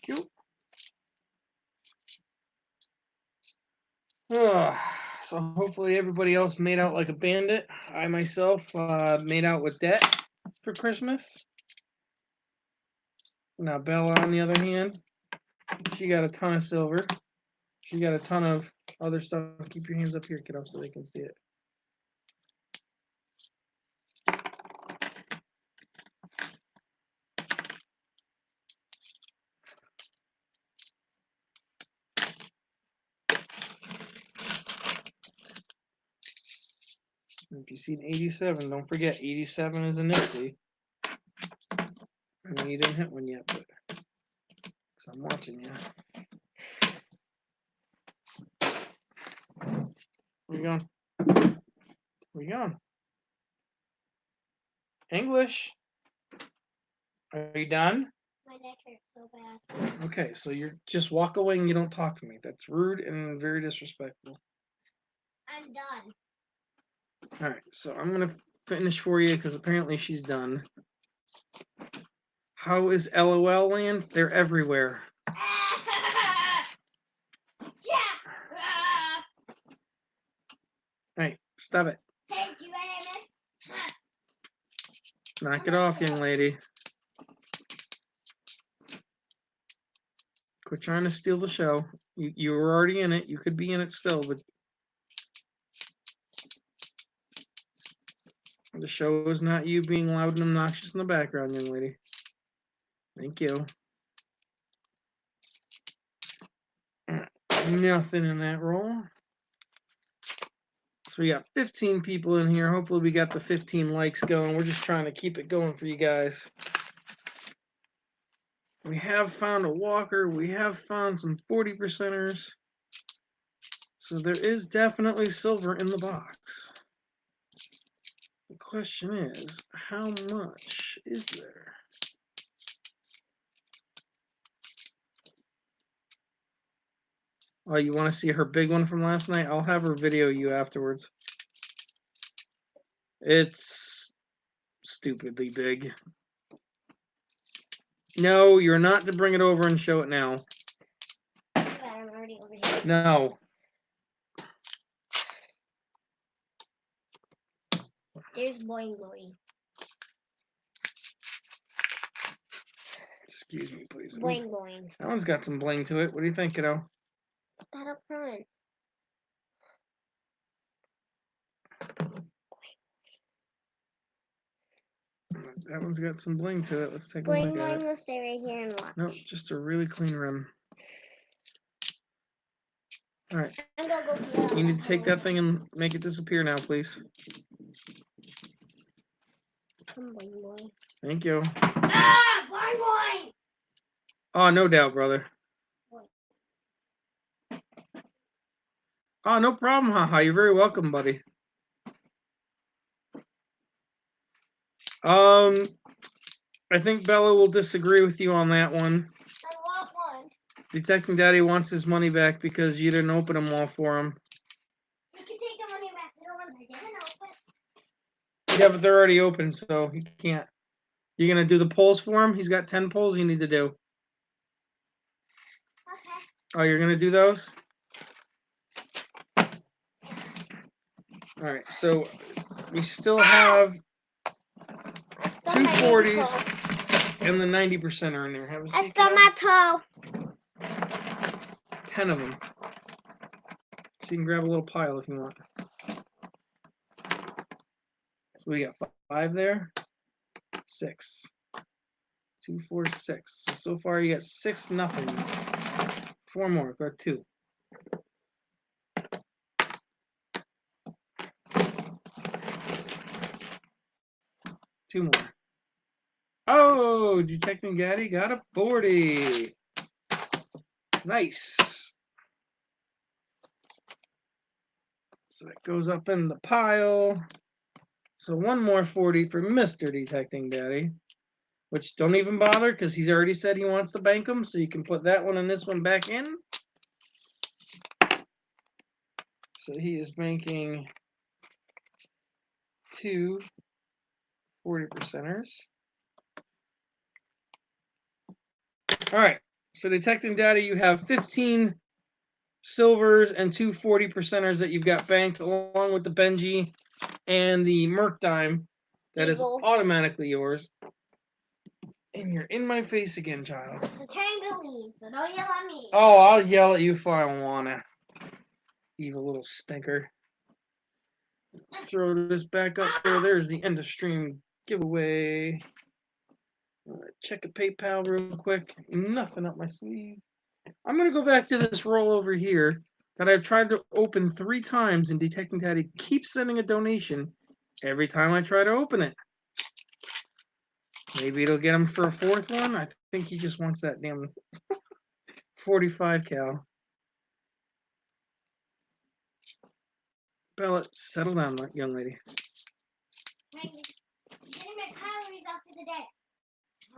Cute. So hopefully everybody else made out like a bandit. I myself made out with debt for Christmas. Now Bella, on the other hand, she got a ton of silver. She got a ton of other stuff. Keep your hands up here, kiddo, so they can see it. If you see an 87, don't forget 87 is a NIFC. I know you didn't hit one yet, but because I'm watching you. Where you going? Where you going? English. Are you done? My neck hurts so bad. Okay, so you're just walk away and you don't talk to me. That's rude and very disrespectful. I'm done. All right, so I'm gonna finish for you because apparently she's done. How is LOL land? They're everywhere. Hey, stop it. Hey, do you want to Knock it off, young lady. Quit trying to steal the show. You were already in it. You could be in it still, but the show is not you being loud and obnoxious in the background, young lady. Thank you. Nothing in that roll. So we got 15 people in here. Hopefully we got the 15 likes going. We're just trying to keep it going for you guys. We have found a walker. We have found some 40%ers. So there is definitely silver in the box. The question is, how much is there? Oh, you want to see her big one from last night? I'll have her video you afterwards. It's stupidly big. No, you're not to bring it over and show it now. I'm already over here. No. There's boing boing. Excuse me, please. Boing boing. That one's got some bling to it. What do you think, kiddo? Put that up front. That one's got some bling to it. Let's take a Boing look at boing it. will stay right here and watch. Nope, just a really clean rim. All right. I'm gonna go get You need to take that thing and make it disappear now, please. Boing boing. Thank you. Ah! Boing boing! Oh, no doubt, brother. Oh, no problem, haha. You're very welcome, buddy. I think Bella will disagree with you on that one. I want one. Detecting Daddy wants his money back because you didn't open them all for him. You can take the money back. The ones I didn't open. Yeah, but they're already open, so he can't. You're going to do the polls for him? He's got 10 polls you need to do. Okay. Oh, you're going to do those? All right, so we still have 240s and the 90% are in there. Have a seat. I stubbed my toe. 10 of them. So you can grab a little pile if you want. So we got 5 there. 6. 2, 4, 6. So far you got 6 nothings. 4 more. Got 2. Two more. Oh, Detecting Gaddy got a 40. Nice. So that goes up in the pile. So 1 more 40 for Mr. Detecting Daddy. Which don't even bother because he's already said he wants to bank them. So you can put that one and this one back in. So he is banking 2 40%ers. All right. So Detecting Daddy, you have 15 silvers and 2 40%ers that you've got banked along with the Benji and the Merc dime that is automatically yours. And you're in my face again, child. It's a trampoline, so don't yell at me. Oh, I'll yell at you if I wanna. Evil little stinker. Throw this back up there. There's the end of stream giveaway. Check a PayPal real quick. Nothing up my sleeve. I'm gonna go back to this roll over here that I've tried to open 3 times, and Detecting Daddy keeps sending a donation every time I try to open it. Maybe it'll get him for a 4th one. I think he just wants that damn 45 cal. Bella, settle down, young lady. I'm getting my calories out for the day.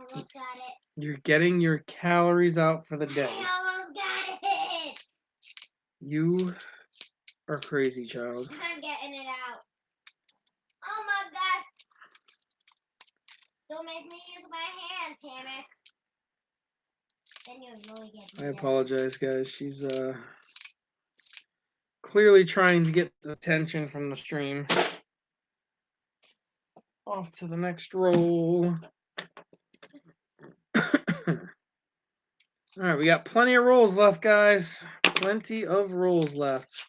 I almost got it. You're getting your calories out for the day. I almost got it. You are crazy, child. I'm getting it out. Oh my god. Don't make me use my hands, Hammer. Then you'll really get me. I apologize, guys. She's clearly trying to get the attention from the stream. Off to the next roll. All right, we got plenty of rolls left, guys. Plenty of rolls left.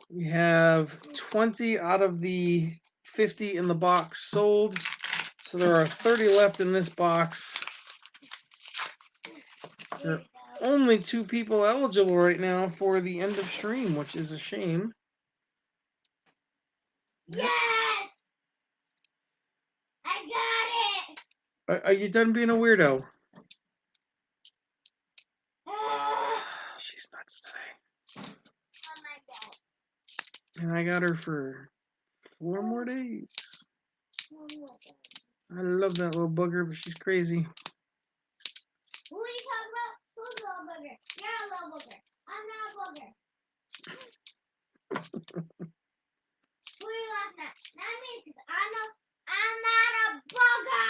We have 20 out of the 50 in the box sold. So there are 30 left in this box. There are only 2 people eligible right now for the end of stream, which is a shame. Yes! I got it! Are you done being a weirdo? She's nuts today. Oh my god. And I got her for 4 more days. I love that little booger, but she's crazy. Who are you talking about? Who's a little booger? You're a little booger. I'm not a booger. Who are you laughing at? Not me, because I'm not a booger!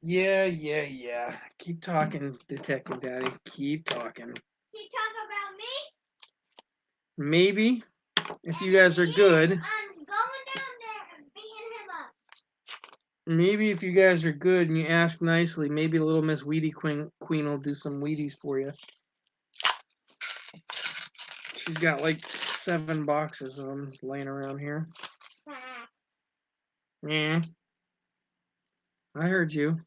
Yeah. Keep talking, Detective Daddy. Keep talking. Keep talking about me? maybe if you guys are good. I'm going down there and beating him up. Maybe if you guys are good and you ask nicely, maybe little Miss Weedy Queen will do some Wheaties for you. She's got like 7 boxes of them laying around here. Yeah. I heard you.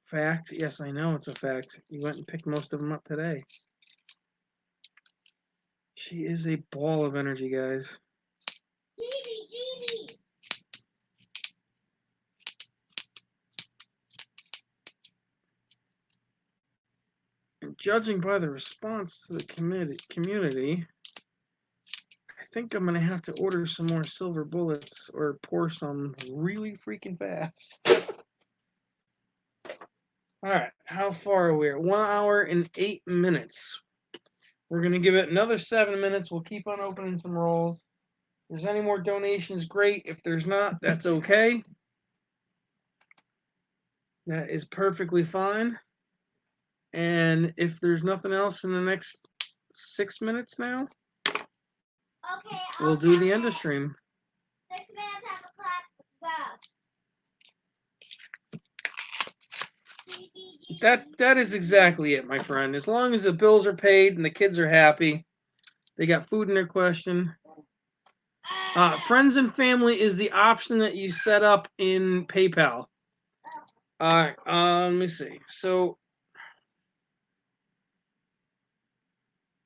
Fact? Yes, I know it's a fact. You went and picked most of them up today. She is a ball of energy, guys. Jeebie. And judging by the response to the community, I think I'm going to have to order some more silver bullets or pour some really freaking fast. All right, how far are we? 1 hour and 8 minutes. We're going to give it another 7 minutes. We'll keep on opening some rolls. If there's any more donations, great. If there's not, that's okay. That is perfectly fine. And if there's nothing else in the next 6 minutes now, Okay, we'll do the end of stream. 6 minutes, have a clap, go. That is exactly it, my friend. As long as the bills are paid and the kids are happy, they got food in their question. Friends and family is the option that you set up in PayPal. All right, let me see. So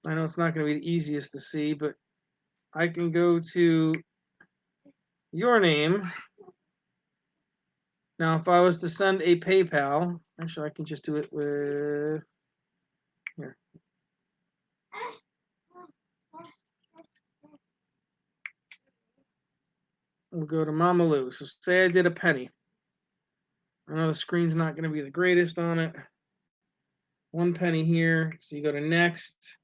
I know it's not going to be the easiest to see, but I can go to your name. Now, if I was to send a PayPal, actually, I can just do it with here. We'll go to Mama Lou. So say I did a penny. I know the screen's not going to be the greatest on it. 1 penny here. So you go to next.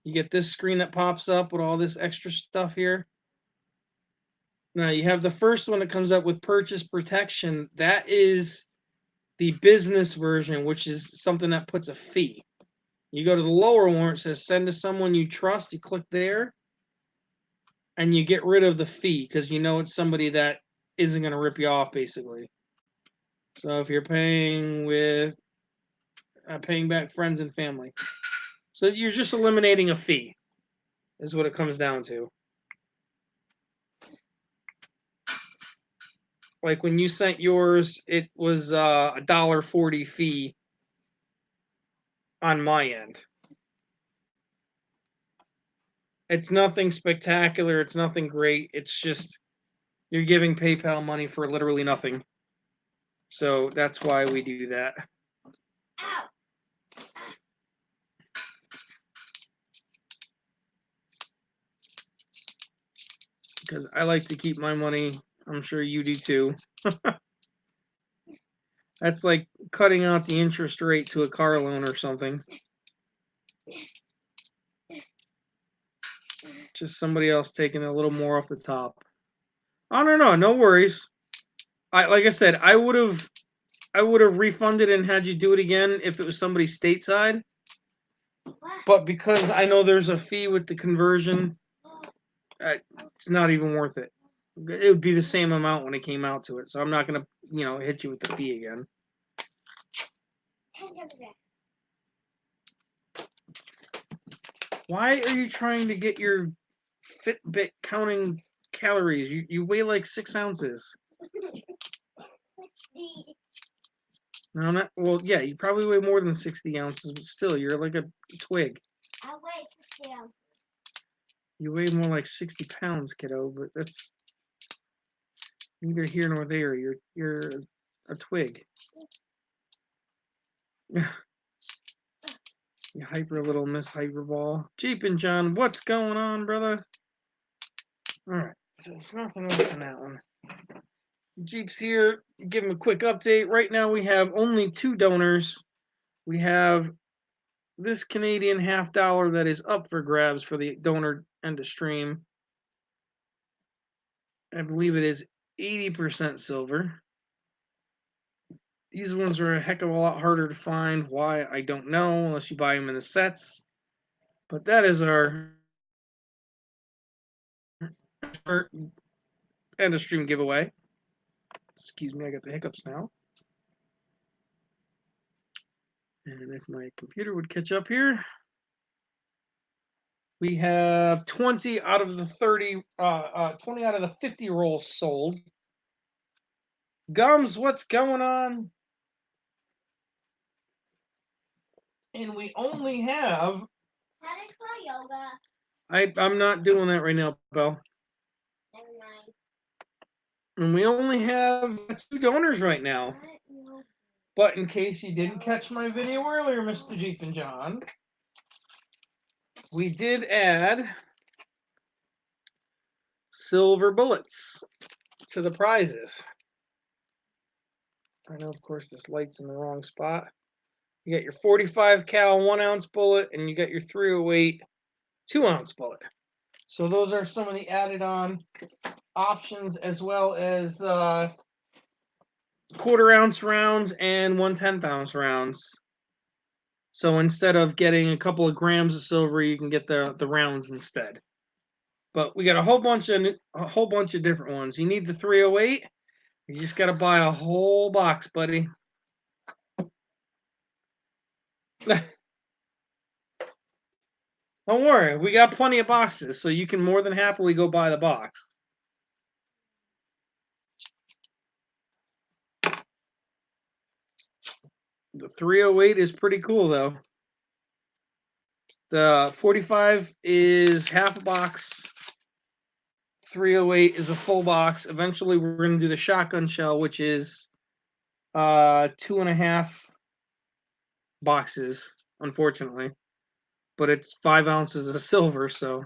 You get this screen that pops up with all this extra stuff here. Now you have the first one that comes up with purchase protection. That is the business version, which is something that puts a fee. You go to the lower one, it says send to someone you trust. You click there, and you get rid of the fee because you know it's somebody that isn't going to rip you off, basically. So if you're paying with paying back friends and family, so you're just eliminating a fee, is what it comes down to. Like when you sent yours, it was $1.40 fee on my end. It's nothing spectacular. It's nothing great. It's just you're giving PayPal money for literally nothing. So that's why we do that. Because I like to keep my money. I'm sure you do too. That's like cutting out the interest rate to a car loan or something. Just somebody else taking a little more off the top. Oh no worries. Like I said, I would have refunded and had you do it again if it was somebody stateside. But because I know there's a fee with the conversion, it's not even worth it. It would be the same amount when it came out to it. So I'm not gonna, hit you with the fee again. Why are you trying to get your Fitbit counting calories? You weigh like 6 ounces. No, not well. Yeah, you probably weigh more than 60 ounces, but still, you're like a twig. I weigh 60 ounces. You weigh more like 60 pounds, kiddo. But that's neither here nor there. You're a twig. You hyper little Miss Hyperball. Jeep and John, what's going on, brother? All right, so there's nothing else in that one. Jeep's here. Give him a quick update. Right now, we have only 2 donors. We have this Canadian $50 that is up for grabs for the donor end of stream. I believe it is 80% silver. These ones are a heck of a lot harder to find. Why? I don't know, unless you buy them in the sets. But that is our end of stream giveaway. Excuse me, I got the hiccups now. And if my computer would catch up here, we have 20 out of the 30, 20 out of the 50 rolls sold. Gums, what's going on? And we only have. How to spell yoga? I'm not doing that right now, Belle. Never mind. And we only have 2 donors right now. But in case you didn't catch my video earlier, Mr. Jeep and John, we did add silver bullets to the prizes. I know, of course, this light's in the wrong spot. You got your 45 cal 1 ounce bullet, and you got your 308 2 ounce bullet. So those are some of the added on options, as well as 1/4 ounce rounds and 1/10 ounce rounds. So instead of getting a couple of grams of silver, you can get the rounds instead. But we got a whole bunch of different ones. You need the 308. You just got to buy a whole box, buddy. Don't worry, we got plenty of boxes, so you can more than happily go buy the box. The 308 is pretty cool, though. The 45 is half a box. 308 is a full box. Eventually, we're going to do the shotgun shell, which is 2.5 boxes, unfortunately. But it's 5 ounces of silver, so.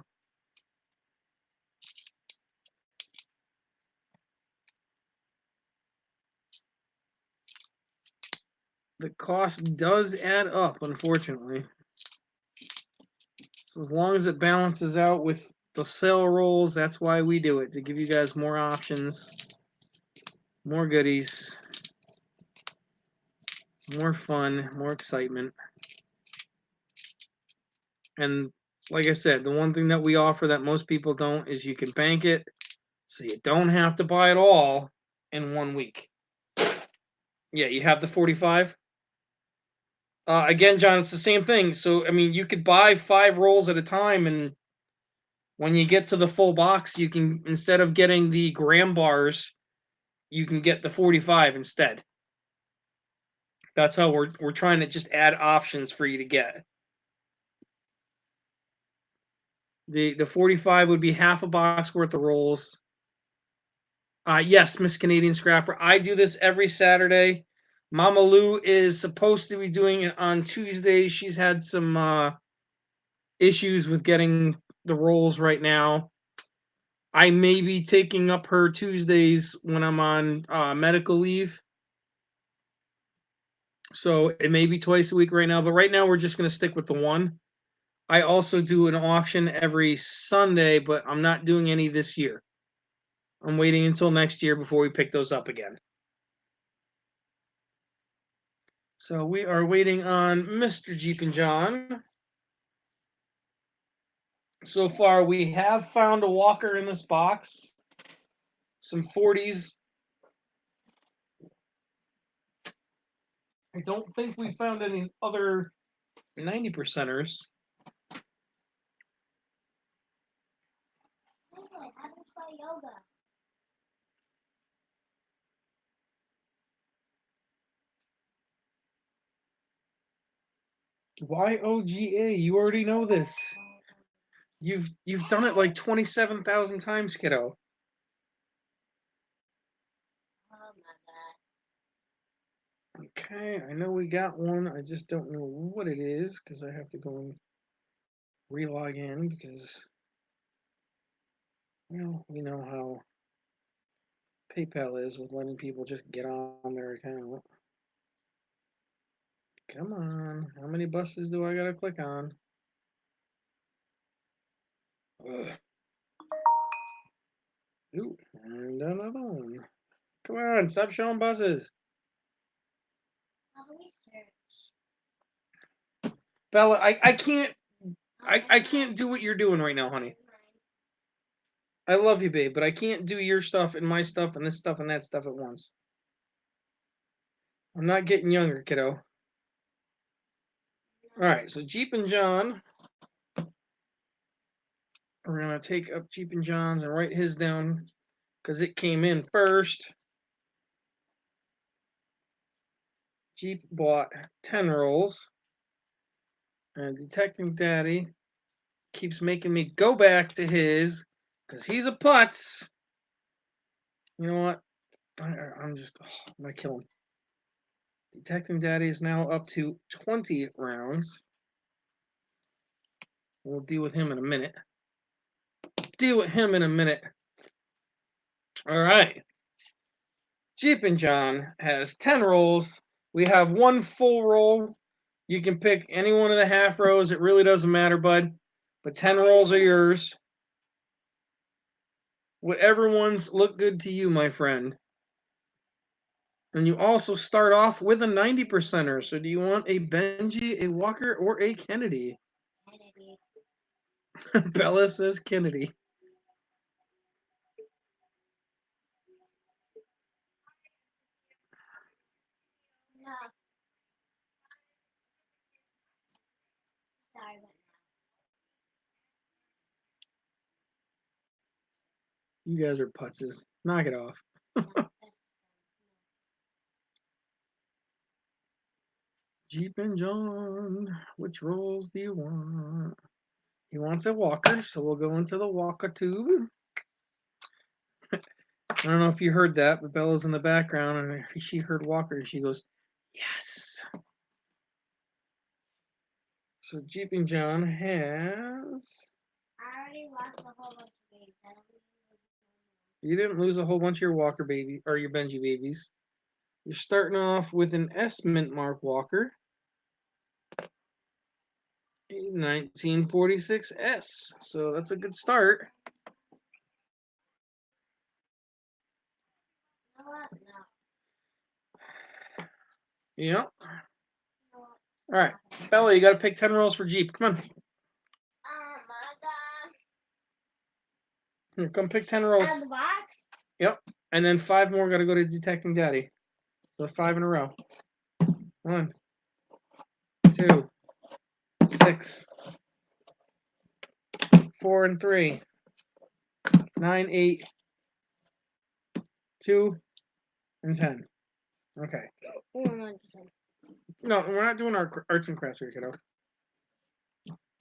The cost does add up, unfortunately. So as long as it balances out with the sale rolls, that's why we do it, to give you guys more options, more goodies, more fun, more excitement. And like I said, the one thing that we offer that most people don't is you can bank it, so you don't have to buy it all in 1 week. Yeah, you have the 45. Again, John, it's the same thing. So, I mean, you could buy 5 rolls at a time, and when you get to the full box, you can, instead of getting the gram bars, you can get the 45 instead. That's how we're trying to just add options for you to get. The 45 would be half a box worth of rolls. Yes, Miss Canadian Scrapper. I do this every Saturday. Mama Lou is supposed to be doing it on Tuesdays. She's had some issues with getting the rolls right now. I may be taking up her Tuesdays when I'm on medical leave. So it may be twice a week right now, but right now we're just going to stick with the one. I also do an auction every Sunday, but I'm not doing any this year. I'm waiting until next year before we pick those up again. So we are waiting on Mr. Jeep and John. So far, we have found a walker in this box. Some 40s. I don't think we found any other 90%ers. Yoga. YOGA, you already know this. You've done it like 27,000 times, kiddo. Oh my God. Okay, I know we got one. I just don't know what it is because I have to go and relog in because, well, we know how PayPal is with letting people just get on their account. Come on, how many buses do I gotta click on? Ugh. Ooh, and another one. Come on, stop showing buses. How do we search? Bella, I can't I can't do what you're doing right now, honey. I love you, babe, but I can't do your stuff and my stuff and this stuff and that stuff at once. I'm not getting younger, kiddo. All right, so Jeep and John. We're going to take up Jeep and John's and write his down because it came in first. Jeep bought 10 rolls. And Detecting Daddy keeps making me go back to his because he's a putz. You know what? I'm going to kill him. Detecting Daddy is now up to 20 rounds. We'll deal with him in a minute. All right. Jeep and John has 10 rolls. We have one full roll. You can pick any one of the half rows. It really doesn't matter, bud. But 10 rolls are yours. Whatever ones look good to you, my friend. And you also start off with a 90%er. So do you want a Benji, a Walker, or a Kennedy? Kennedy. Bella says Kennedy. No. Sorry, but You guys are putzes. Knock it off. no. Jeep and John, which rolls do you want? He wants a Walker, so we'll go into the Walker tube. I don't know if you heard that, but Bella's in the background, and she heard Walker, and she goes, yes. So Jeep and John has... I already lost a whole bunch of games. You didn't lose a whole bunch of your Walker baby, or your Benji babies. You're starting off with an S Mint Mark Walker. A 1946S. So that's a good start. You know what? No. Yeah. You know what? All right. Bella, you got to pick 10 rolls for Jeep. Come on. Oh my god. Here, come pick 10 rolls. Out of the box? Yep. And then 5 more got to go to Detecting Daddy. So 5 in a row. 1, 2, 6, 4 and 3, 9, 8, 2, and 10. Okay. 100%. No, we're not doing our arts and crafts here, kiddo.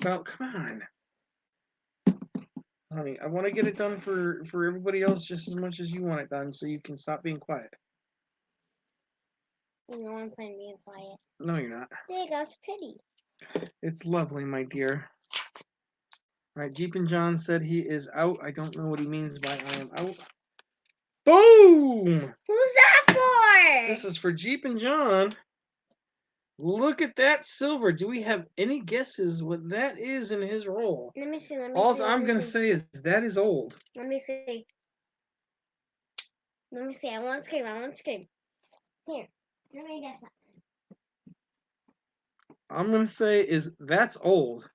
Well, come on. Honey, I want to get it done for everybody else just as much as you want it done so you can stop being quiet. No, I'm fine being quiet. No, you're not. There goes Pity. It's lovely, my dear. All right, Jeep and John said he is out. I don't know what he means by I am out. Boom! Who's that for? This is for Jeep and John. Look at that silver. Do we have any guesses what that is in his roll? Let me see. All I'm going to say is that is old. Let me see. I want to scream. Here. Let me guess something. I'm going to say is that's old.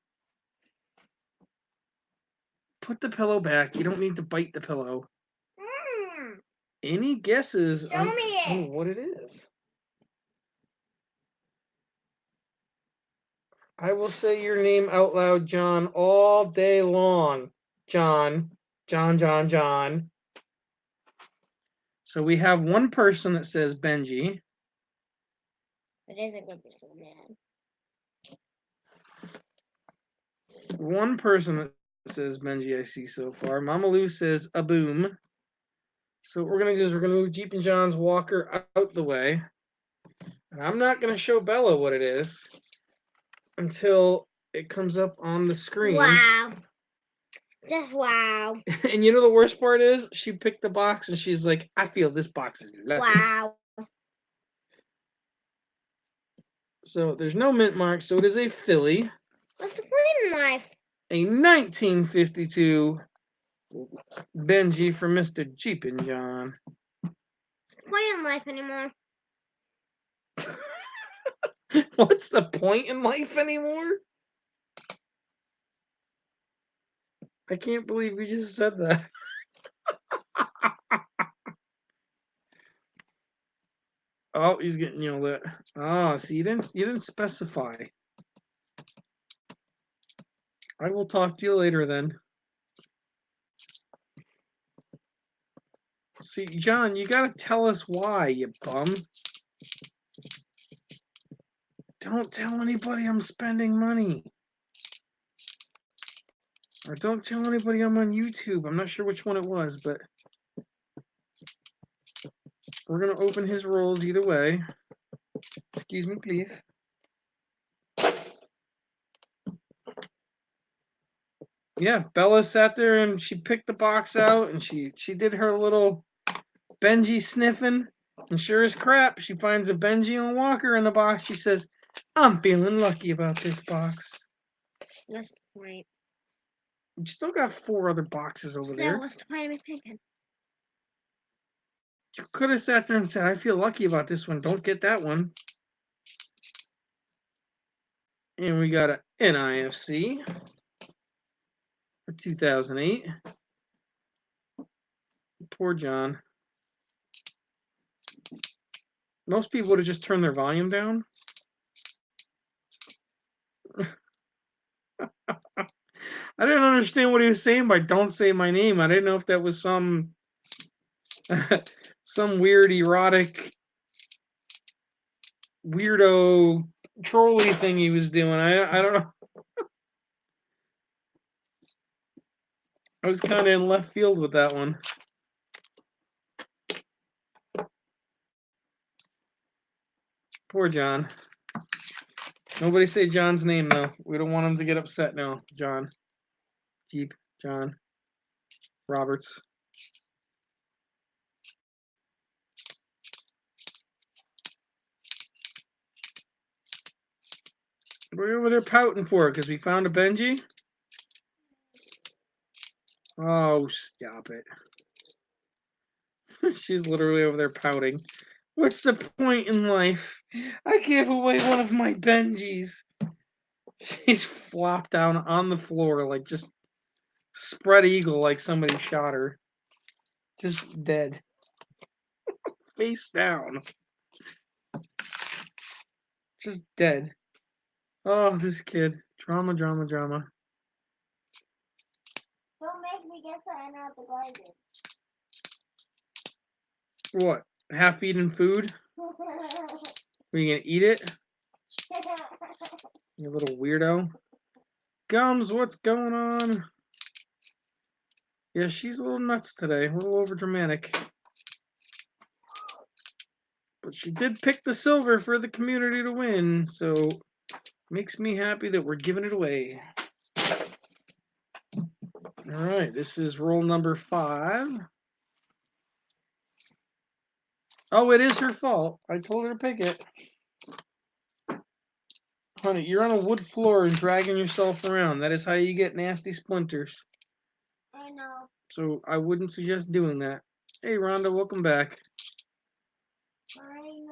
Put the pillow back. You don't need to bite the pillow. Any guesses Show me it. on what it is? I will say your name out loud, John, all day long. John. So we have one person that says Benji. It isn't going to be so bad. One person that says Benji I see so far. Mama Lou says a boom. So what we're going to do is we're going to move Jeep and John's Walker out the way. And I'm not going to show Bella what it is until it comes up on the screen. Wow. Just wow. And you know the worst part is she picked the box and she's like, I feel this box is lucky. Wow. So there's no mint mark, so it is a Philly. What's the point in life? A 1952 Benji from Mr. Jeep and John. Point in life anymore. What's the point in life anymore? I can't believe you just said that. Oh, he's getting yelled at. Oh, so you didn't specify. I will talk to you later then. See, John, you gotta tell us why, you bum. Don't tell anybody I'm spending money. Or don't tell anybody I'm on YouTube. I'm not sure which one it was, but we're gonna open his rolls either way. Excuse me, please. Yeah, Bella sat there and she picked the box out and she did her little Benji sniffing. And sure as crap, she finds a Benji and a Walker in the box. She says, I'm feeling lucky about this box. What's the point? You still got 4 other boxes over there. What's the point of me picking? You could have sat there and said, I feel lucky about this one. Don't get that one. And we got a NIFC for 2008. Poor John. Most people would have just turned their volume down. I didn't understand what he was saying by "don't say my name." I didn't know if that was some some weird erotic weirdo trolly thing he was doing. I don't know. I was kind of in left field with that one. Poor John. Nobody say John's name though. We don't want him to get upset now. John. Jeep. John. Roberts. We're over there pouting for it because we found a Benji. Oh, stop it. She's literally over there pouting. What's the point in life? I gave away one of my Benjis. She's flopped down on the floor like just spread eagle like somebody shot her. Just dead. Face down. Just dead. Oh, this kid. Drama, drama, drama. Don't make me get something out the garbage. What? Half-eaten food? Are you gonna eat it? You little weirdo. Gums, what's going on? Yeah, she's a little nuts today. A little overdramatic. But she did pick the silver for the community to win, so makes me happy that we're giving it away. All right, this is roll number 5. Oh, it is her fault. I told her to pick it. Honey, you're on a wood floor and dragging yourself around. That is how you get nasty splinters. I know. So I wouldn't suggest doing that. Hey, Rhonda, welcome back. Fine.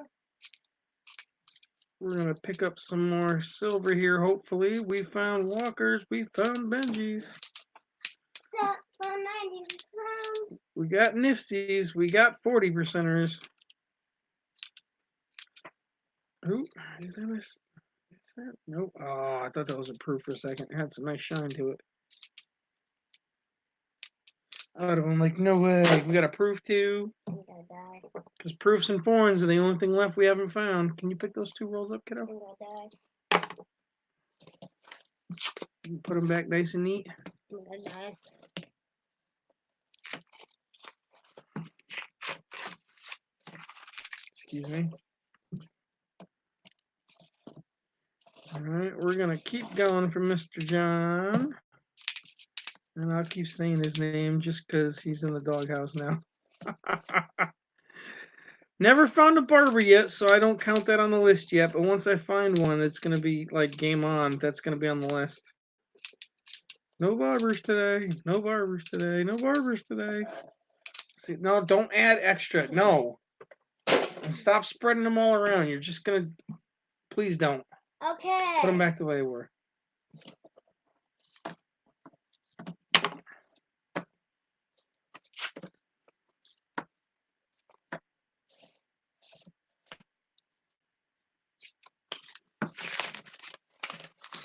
We're going to pick up some more silver here, hopefully. We found Walkers. We found Benjis. We got NIFCs. We got 40%ers. Who? Is that? Nope. Oh, I thought that was a proof for a second. It had some nice shine to it. I would have been like, no way. We got a proof too. I'm gonna die. Because proofs and foreigns are the only thing left we haven't found. Can you pick those 2 rolls up, kiddo? I'm gonna die. Put them back nice and neat. I'm gonna die. Excuse me. All right, we're going to keep going for Mr. John. And I'll keep saying his name just because he's in the doghouse now. Never found a barber yet, so I don't count that on the list yet. But once I find one, it's going to be like game on. That's going to be on the list. No barbers today. No barbers today. No barbers today. See, no, don't add extra. No. And stop spreading them all around. You're just going to... Please don't. Okay. Put them back the way they were.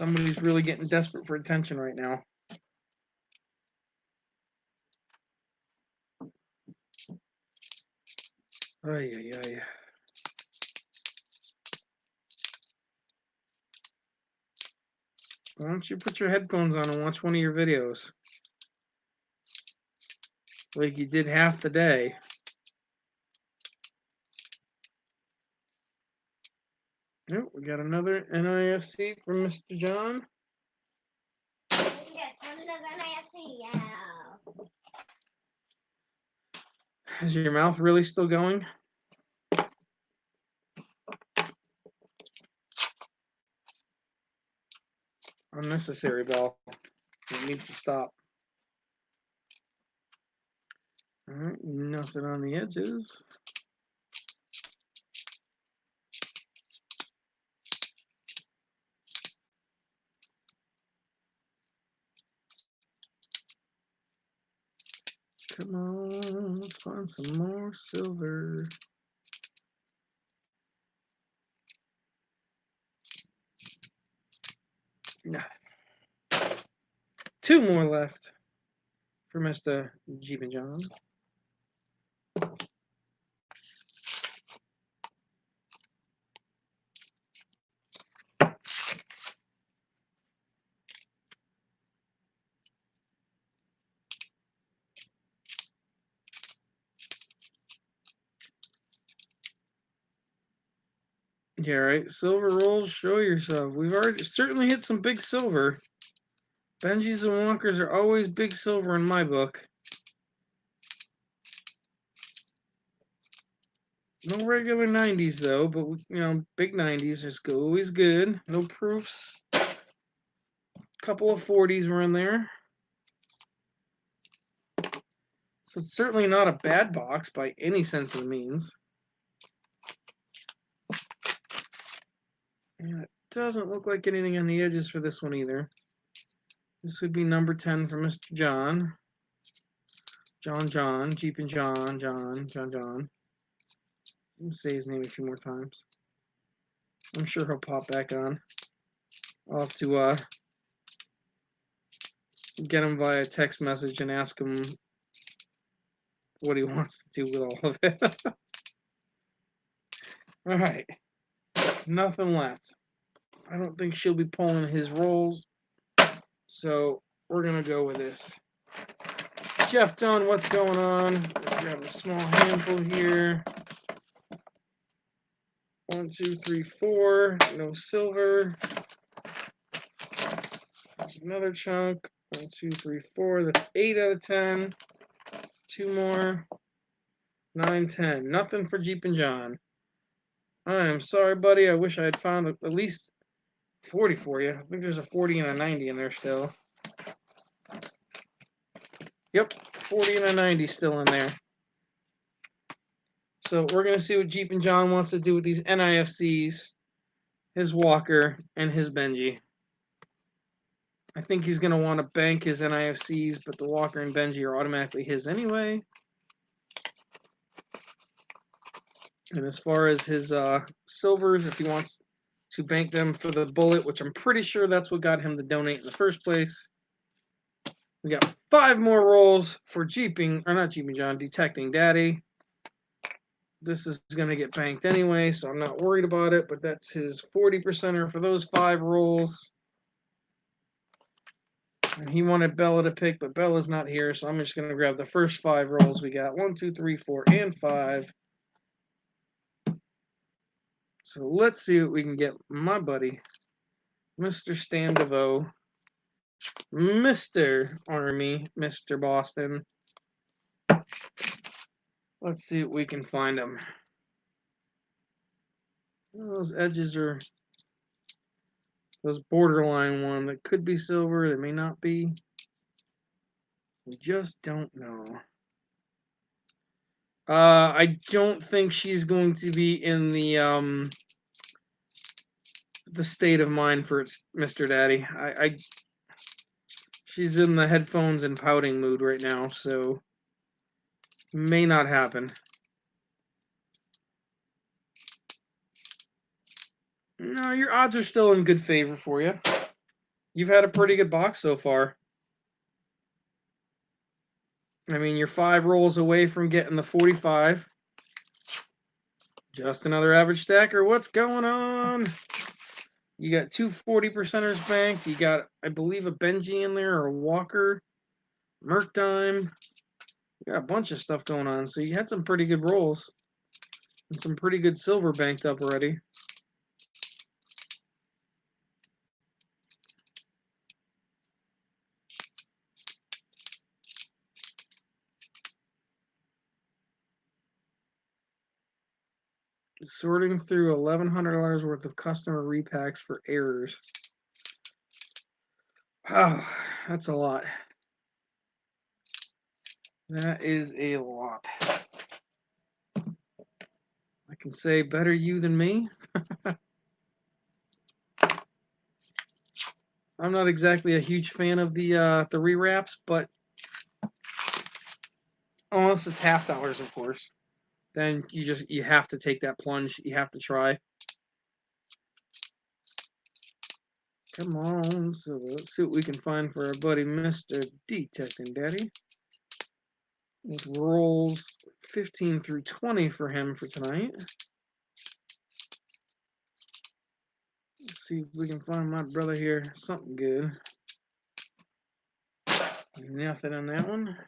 somebody's really getting desperate for attention right now. Ay, ay, ay. Why don't you put your headphones on and watch one of your videos? Like you did half the day. Nope, we got another NIFC from Mr. John. Yes, want another NIFC, yeah. Is your mouth really still going? Unnecessary, Bell. It needs to stop. Alright, nothing on the edges. Come on, let's find some more silver. Nah. 2 more left for Mr. Jeep and John. Yeah, right. Silver rolls, show yourself. We've already certainly hit some big silver. Benjis and Walkers are always big silver in my book. No regular 90s though, but you know, big 90s is always good. No proofs. Couple of 40s were in there. So it's certainly not a bad box by any sense of the means. And it doesn't look like anything on the edges for this one either. This would be number 10 for Mr. John. John, Jeep and John. Let me say his name a few more times. I'm sure he'll pop back on. I'll have to get him via text message and ask him what he wants to do with all of it. All right. Nothing left. I don't think she'll be pulling his rolls. So we're going to go with this. Jeff Dunn, what's going on? Let's grab a small handful here. 1, 2, 3, 4. No silver. There's another chunk. 1, 2, 3, 4. That's 8 out of 10. 2 more. 9, 10. Nothing for Jeep and John. I'm sorry, buddy. I wish I had found at least 40 for you. I think there's a 40 and a 90 in there still. Yep, 40 and a 90 still in there. So we're going to see what Jeep and John wants to do with these NIFCs, his Walker, and his Benji. I think he's going to want to bank his NIFCs, but the Walker and Benji are automatically his anyway. And as far as his silvers, if he wants to bank them for the bullet, which I'm pretty sure that's what got him to donate in the first place. We got 5 more rolls for Jeeping, or not Jeeping John, Detecting Daddy. This is going to get banked anyway, so I'm not worried about it, but that's his 40%er for those 5 rolls. And he wanted Bella to pick, but Bella's not here, so I'm just going to grab the first 5 rolls we got. 1, 2, 3, 4, and 5. So let's see what we can get my buddy, Mr. Stan DeVoe, Mr. Army, Mr. Boston. Let's see what we can find him. Those edges are those borderline one that could be silver, that may not be. We just don't know. I don't think she's going to be in the state of mind for Mr. Daddy. She's in the headphones and pouting mood right now, so may not happen. No, your odds are still in good favor for you. You've had a pretty good box so far. I mean, you're 5 rolls away from getting the 45. Just another average stacker. What's going on? You got 2 40%ers banked. You got, I believe, a Benji in there or a Walker. Merc Dime. You got a bunch of stuff going on. So you had some pretty good rolls. And some pretty good silver banked up already. Sorting through $1,100 worth of customer repacks for errors. Wow, that's a lot. That is a lot. I can say better you than me. I'm not exactly a huge fan of the rewraps, but unless it's half dollars, of course, then you have to take that plunge. You have to try. Come on, so let's see what we can find for our buddy Mr. Detecting Daddy. With rolls 15 through 20 for him for tonight. Let's see if we can find my brother here something good. Nothing on that one.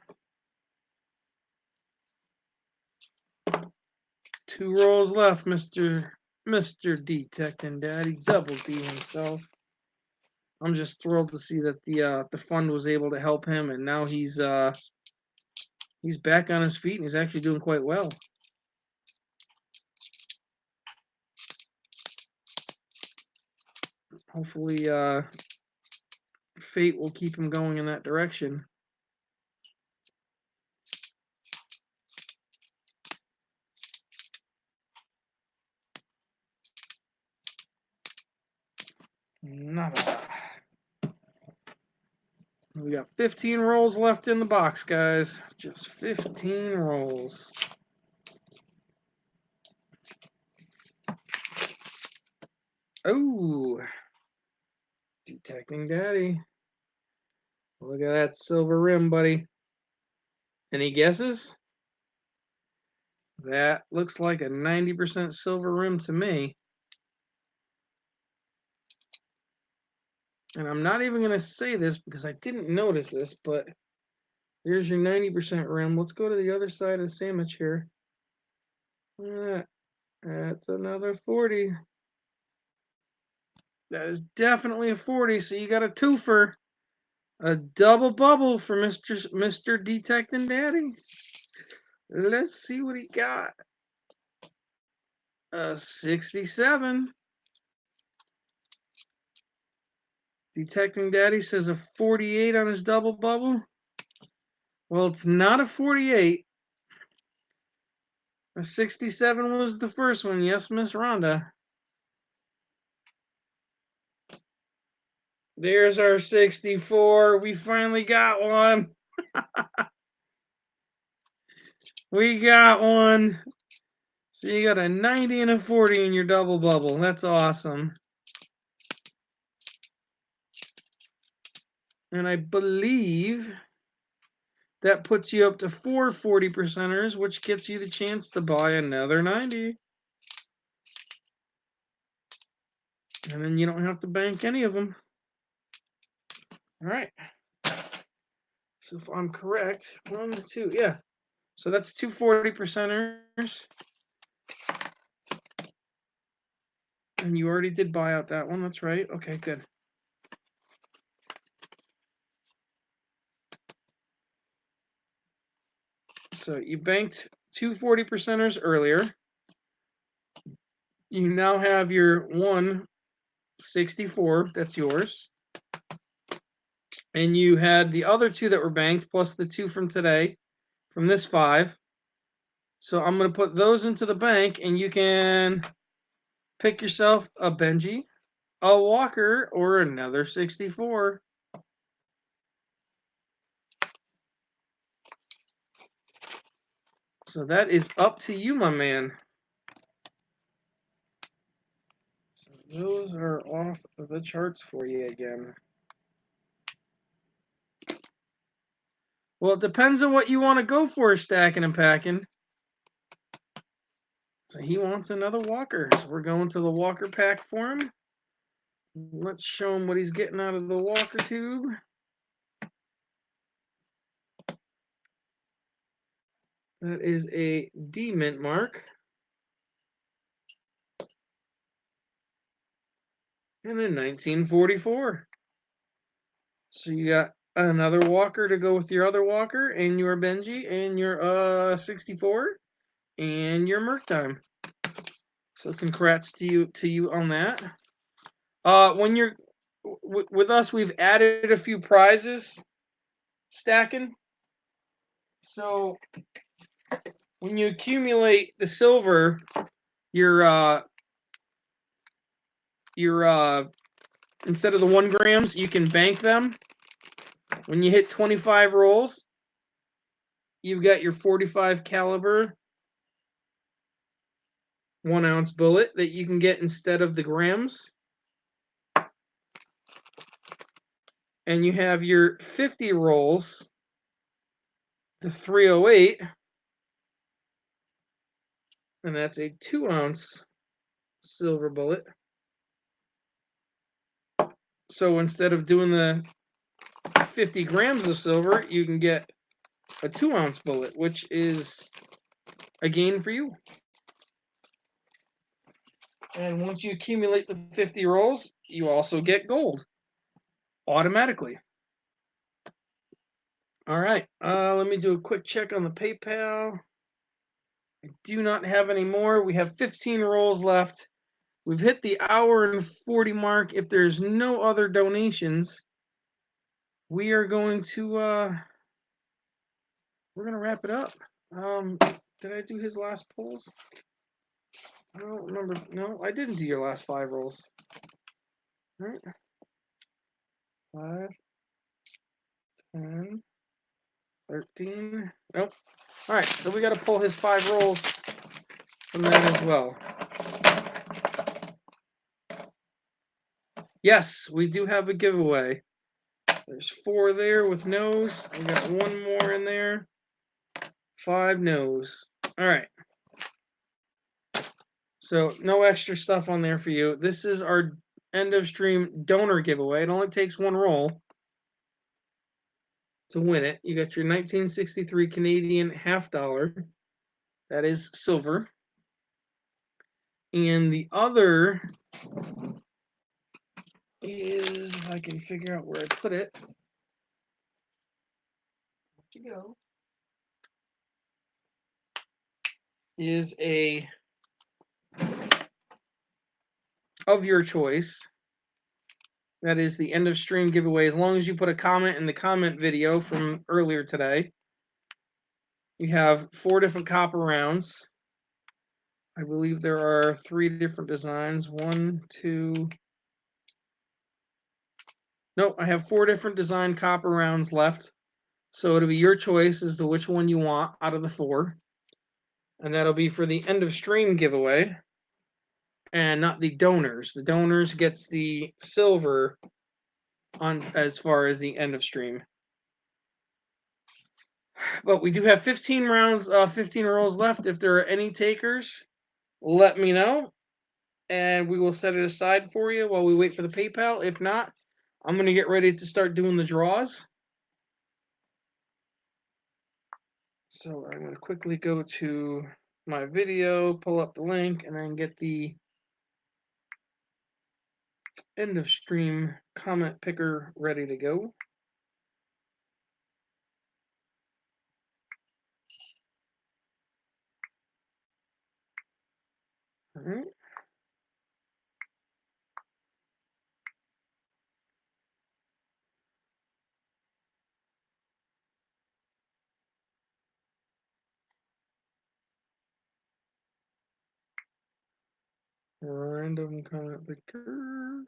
2 rolls left, Mr. Detecting Daddy, Double D himself. I'm just thrilled to see that the fund was able to help him, and now he's back on his feet and he's actually doing quite well. Hopefully, fate will keep him going in that direction. Nada. We got 15 rolls left in the box, guys. Just 15 rolls. Oh, Detecting Daddy. Look at that silver rim, buddy. Any guesses? That looks like a 90% silver rim to me. And I'm not even going to say this because I didn't notice this, but here's your 90% rim. Let's go to the other side of the sandwich here. That's another 40. That is definitely a 40, so you got a twofer. A double bubble for Mr. Detecting Daddy. Let's see what he got. A 67. Detecting Daddy says a 48 on his double bubble. Well, it's not a 48. A 67 was the first one. Yes, Miss Rhonda. There's our 64. We finally got one. We got one. So you got a 90 and a 40 in your double bubble. That's awesome. And I believe that puts you up to 4 40%ers, which gets you the chance to buy another 90. And then you don't have to bank any of them. All right. So if I'm correct, 1, 2, yeah. So that's 2 40%ers. And you already did buy out that one. That's right. Okay, good. So you banked 2 40%ers earlier. You now have your 164. That's yours. And you had the other 2 that were banked plus the 2 from today, from this 5. So I'm going to put those into the bank, and you can pick yourself a Benji, a Walker, or another 64. So that is up to you, my man. So those are off the charts for you again. Well, it depends on what you want to go for, stacking and packing. So he wants another walker. So we're going to the walker pack for him. Let's show him what he's getting out of the walker tube. That is a D mint mark. And in 1944. So you got another walker to go with your other walker, and your Benji, and your 64, and your Merc time. So congrats to you on that. When you're with us, we've added a few prizes stacking. So when you accumulate the silver, your instead of the 1 grams, you can bank them. When you hit 25 rolls, you've got your 45 caliber 1 ounce bullet that you can get instead of the grams. And you have your 50 rolls, the 308, and that's a 2 ounce silver bullet. So instead of doing the 50 grams of silver, you can get a 2 ounce bullet, which is a gain for you. And once you accumulate the 50 rolls, you also get gold automatically. All right, let me do a quick check on the PayPal. I do not have any more. We have 15 rolls left. We've hit the hour and 40 mark. If there's no other donations, we are going to we're gonna wrap it up. Did I do his last pulls? I don't remember. No, I didn't do your last 5 rolls. All right. 5, 10, 13. Nope. All right, so we got to pull his 5 rolls from that as well. Yes, we do have a giveaway. There's 4 there with no's. We got 1 more in there. 5 no's. All right. So no extra stuff on there for you. This is our end of stream donor giveaway. It only takes 1 roll to win it. You got your 1963 Canadian $50. That is silver. And the other is, if I can figure out where I put it. Where'd you go? Is a of your choice. That is the end of stream giveaway. As long as you put a comment in the comment video from earlier today. You have 4 different copper rounds. I believe there are 3 different designs. 1, 2. No, I have 4 different design copper rounds left. So it'll be your choice as to which one you want out of the 4. And that'll be for the end of stream giveaway. And not the donors. The donors gets the silver on as far as the end of stream. But we do have 15 rounds, 15 rolls left. If there are any takers, let me know, and we will set it aside for you while we wait for the PayPal. If not, I'm going to get ready to start doing the draws. So I'm going to quickly go to my video, pull up the link, and then get the end of stream comment picker ready to go. All right. Random comment picker.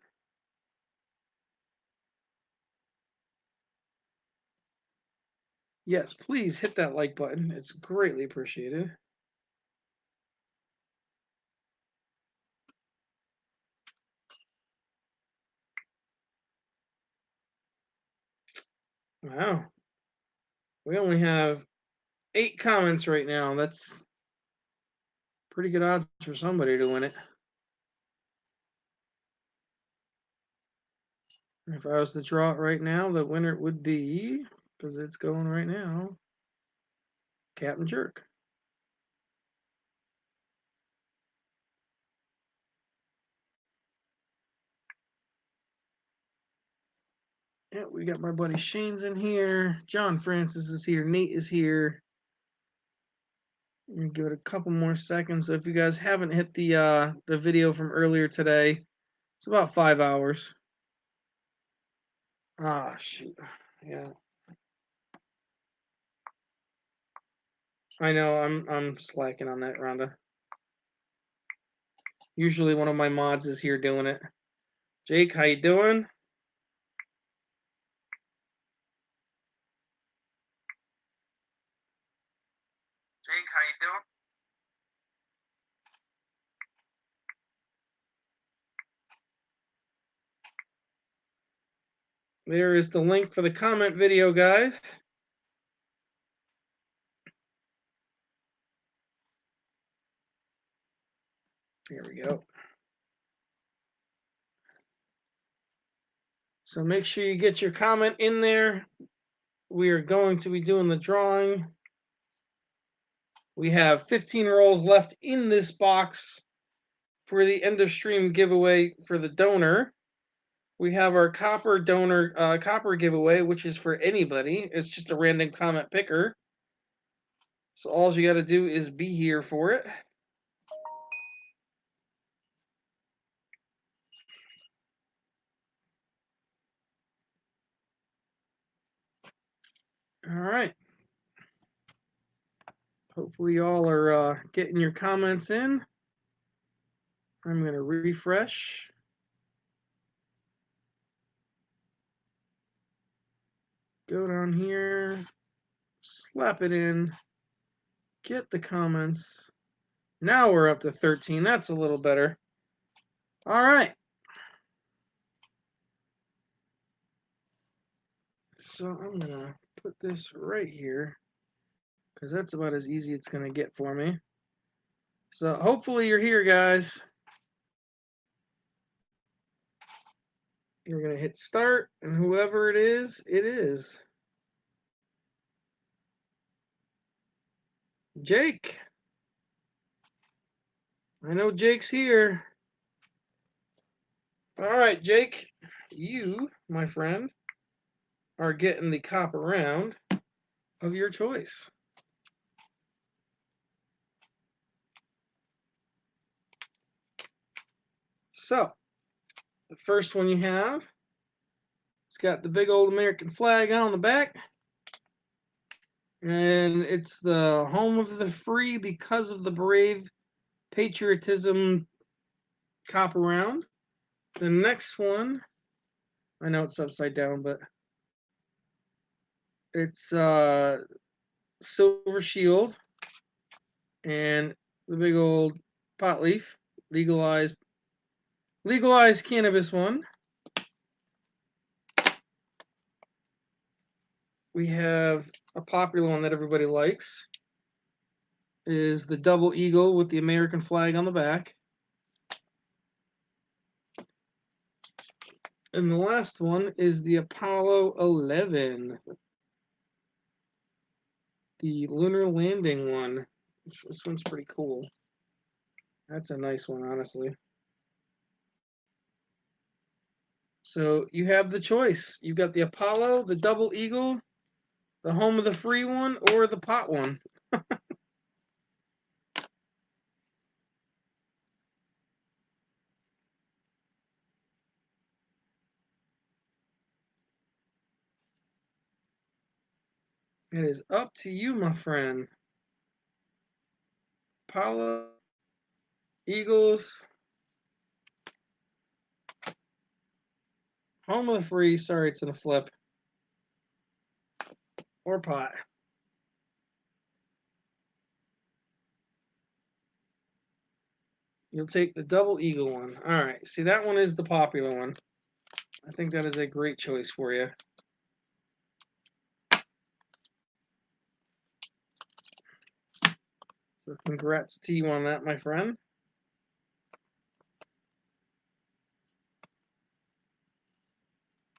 Yes, please hit that like button. It's greatly appreciated. Wow. We only have 8 comments right now. That's pretty good odds for somebody to win it. If I was to draw it right now, the winner would be, because it's going right now, Captain Jerk. Yeah, we got my buddy Shane's in here. John Francis is here. Nate is here. Let me give it a couple more seconds. So if you guys haven't hit the video from earlier today, it's about 5 hours. Ah, shoot. Yeah. I know I'm slacking on that, Rhonda. Usually one of my mods is here doing it. Jake, how you doing? Jake, how you doing? There is the link for the comment video, guys. Here we go. So make sure you get your comment in there. We are going to be doing the drawing. We have 15 rolls left in this box for the end of stream giveaway for the donor. We have our copper donor copper giveaway, which is for anybody. It's just a random comment picker. So all you got to do is be here for it. All right. Hopefully y'all are getting your comments in. I'm going to refresh. Go down here, slap it in, get the comments. Now we're up to 13. That's a little better. All right. So I'm going to put this right here because that's about as easy it's going to get for me. So hopefully you're here, guys. You're going to hit start, and whoever it is, it is. Jake. I know Jake's here. All right, Jake. You, my friend, are getting the copper round of your choice. So, the first one you have, it's got the big old American flag on the back. And it's the home of the free because of the brave patriotism copper round. The next one, I know it's upside down, but it's silver shield and the big old pot leaf, legalized cannabis one. We have a popular one that everybody likes, is the double eagle with the American flag on the back. And the last one is the Apollo 11, the lunar landing one. This one's pretty cool. That's a nice one, honestly. So you have the choice. You've got the Apollo, the double eagle, the home of the free one, or the pot one. It is up to you, my friend. Apollo, Eagles, home of the free. Sorry, it's in a flip. Or pot. You'll take the double eagle one. All right. See, that one is the popular one. I think that is a great choice for you. So congrats to you on that, my friend.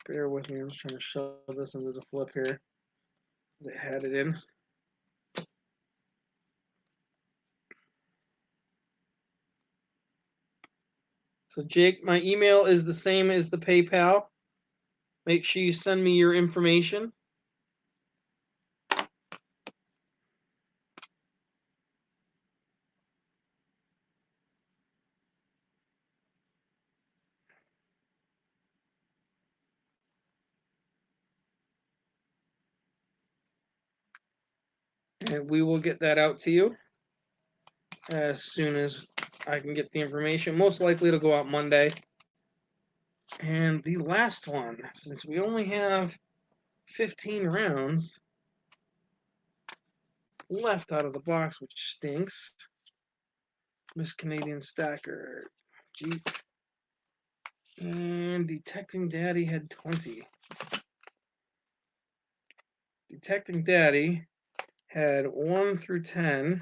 Bear with me. I'm just trying to shove this into the flip here. They had it in. So Jake, my email is the same as the PayPal. Make sure you send me your information. And we will get that out to you as soon as I can get the information. Most likely it'll go out Monday. And the last one, since we only have 15 rounds left out of the box, which stinks. Miss Canadian Stacker, Jeep, and Detecting Daddy had 20. Detecting Daddy had 1 through 10.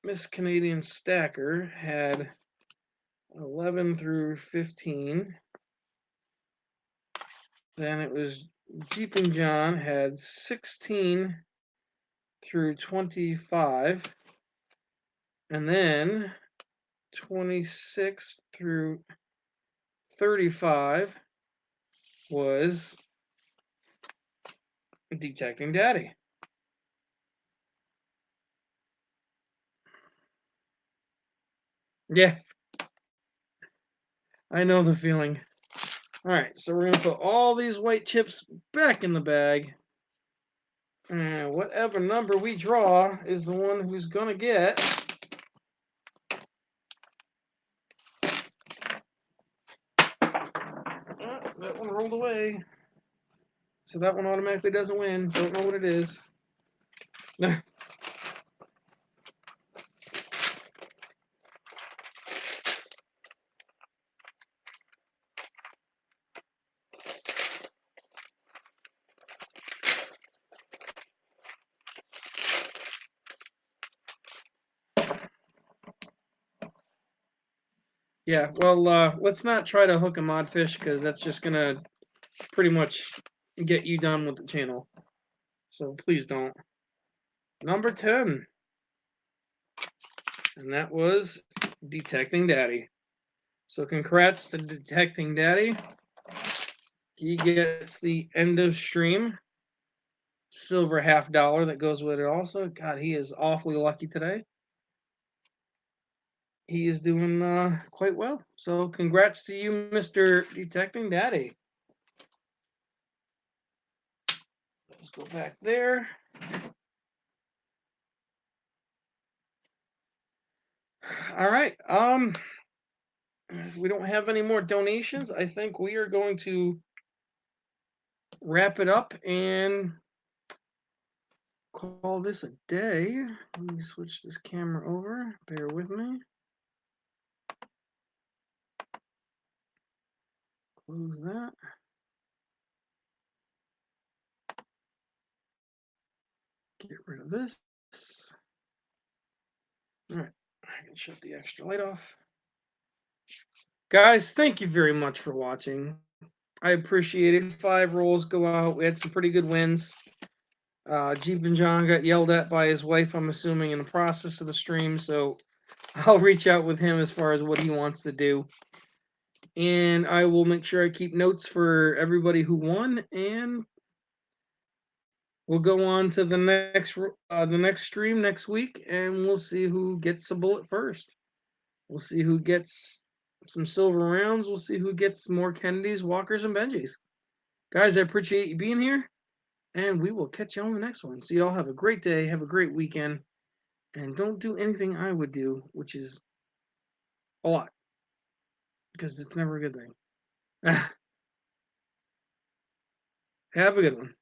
Miss Canadian Stacker had 11 through 15. Then it was Jeep and John had 16 through 25. And then 26 through 35 was Detecting Daddy. Yeah, I know the feeling. All right, so we're going to put all these white chips back in the bag. And whatever number we draw is the one who's going to get that one rolled away. So that one automatically doesn't win. Don't know what it is. Yeah, well, let's not try to hook a modfish because that's just going to pretty much get you done with the channel. So please don't. Number 10. And that was Detecting Daddy. So congrats to Detecting Daddy. He gets the end of stream silver $50 that goes with it also. God, he is awfully lucky today. He is doing quite well. So congrats to you, Mr. Detecting Daddy. Let's go back there. All right. If we don't have any more donations, I think we are going to wrap it up and call this a day. Let me switch this camera over. Bear with me. Close that. Get rid of this. All right. I can shut the extra light off. Guys, thank you very much for watching. I appreciate it. 5 rolls go out. We had some pretty good wins. Jeep and John got yelled at by his wife, I'm assuming, in the process of the stream, so I'll reach out with him as far as what he wants to do. And I will make sure I keep notes for everybody who won, and we'll go on to the next stream next week, and we'll see who gets a bullet first. We'll see who gets some silver rounds. We'll see who gets more Kennedys, Walkers, and Benjis. Guys, I appreciate you being here, and we will catch you on the next one. So y'all have a great day, have a great weekend, and don't do anything I would do, which is a lot, because it's never a good thing. Have a good one.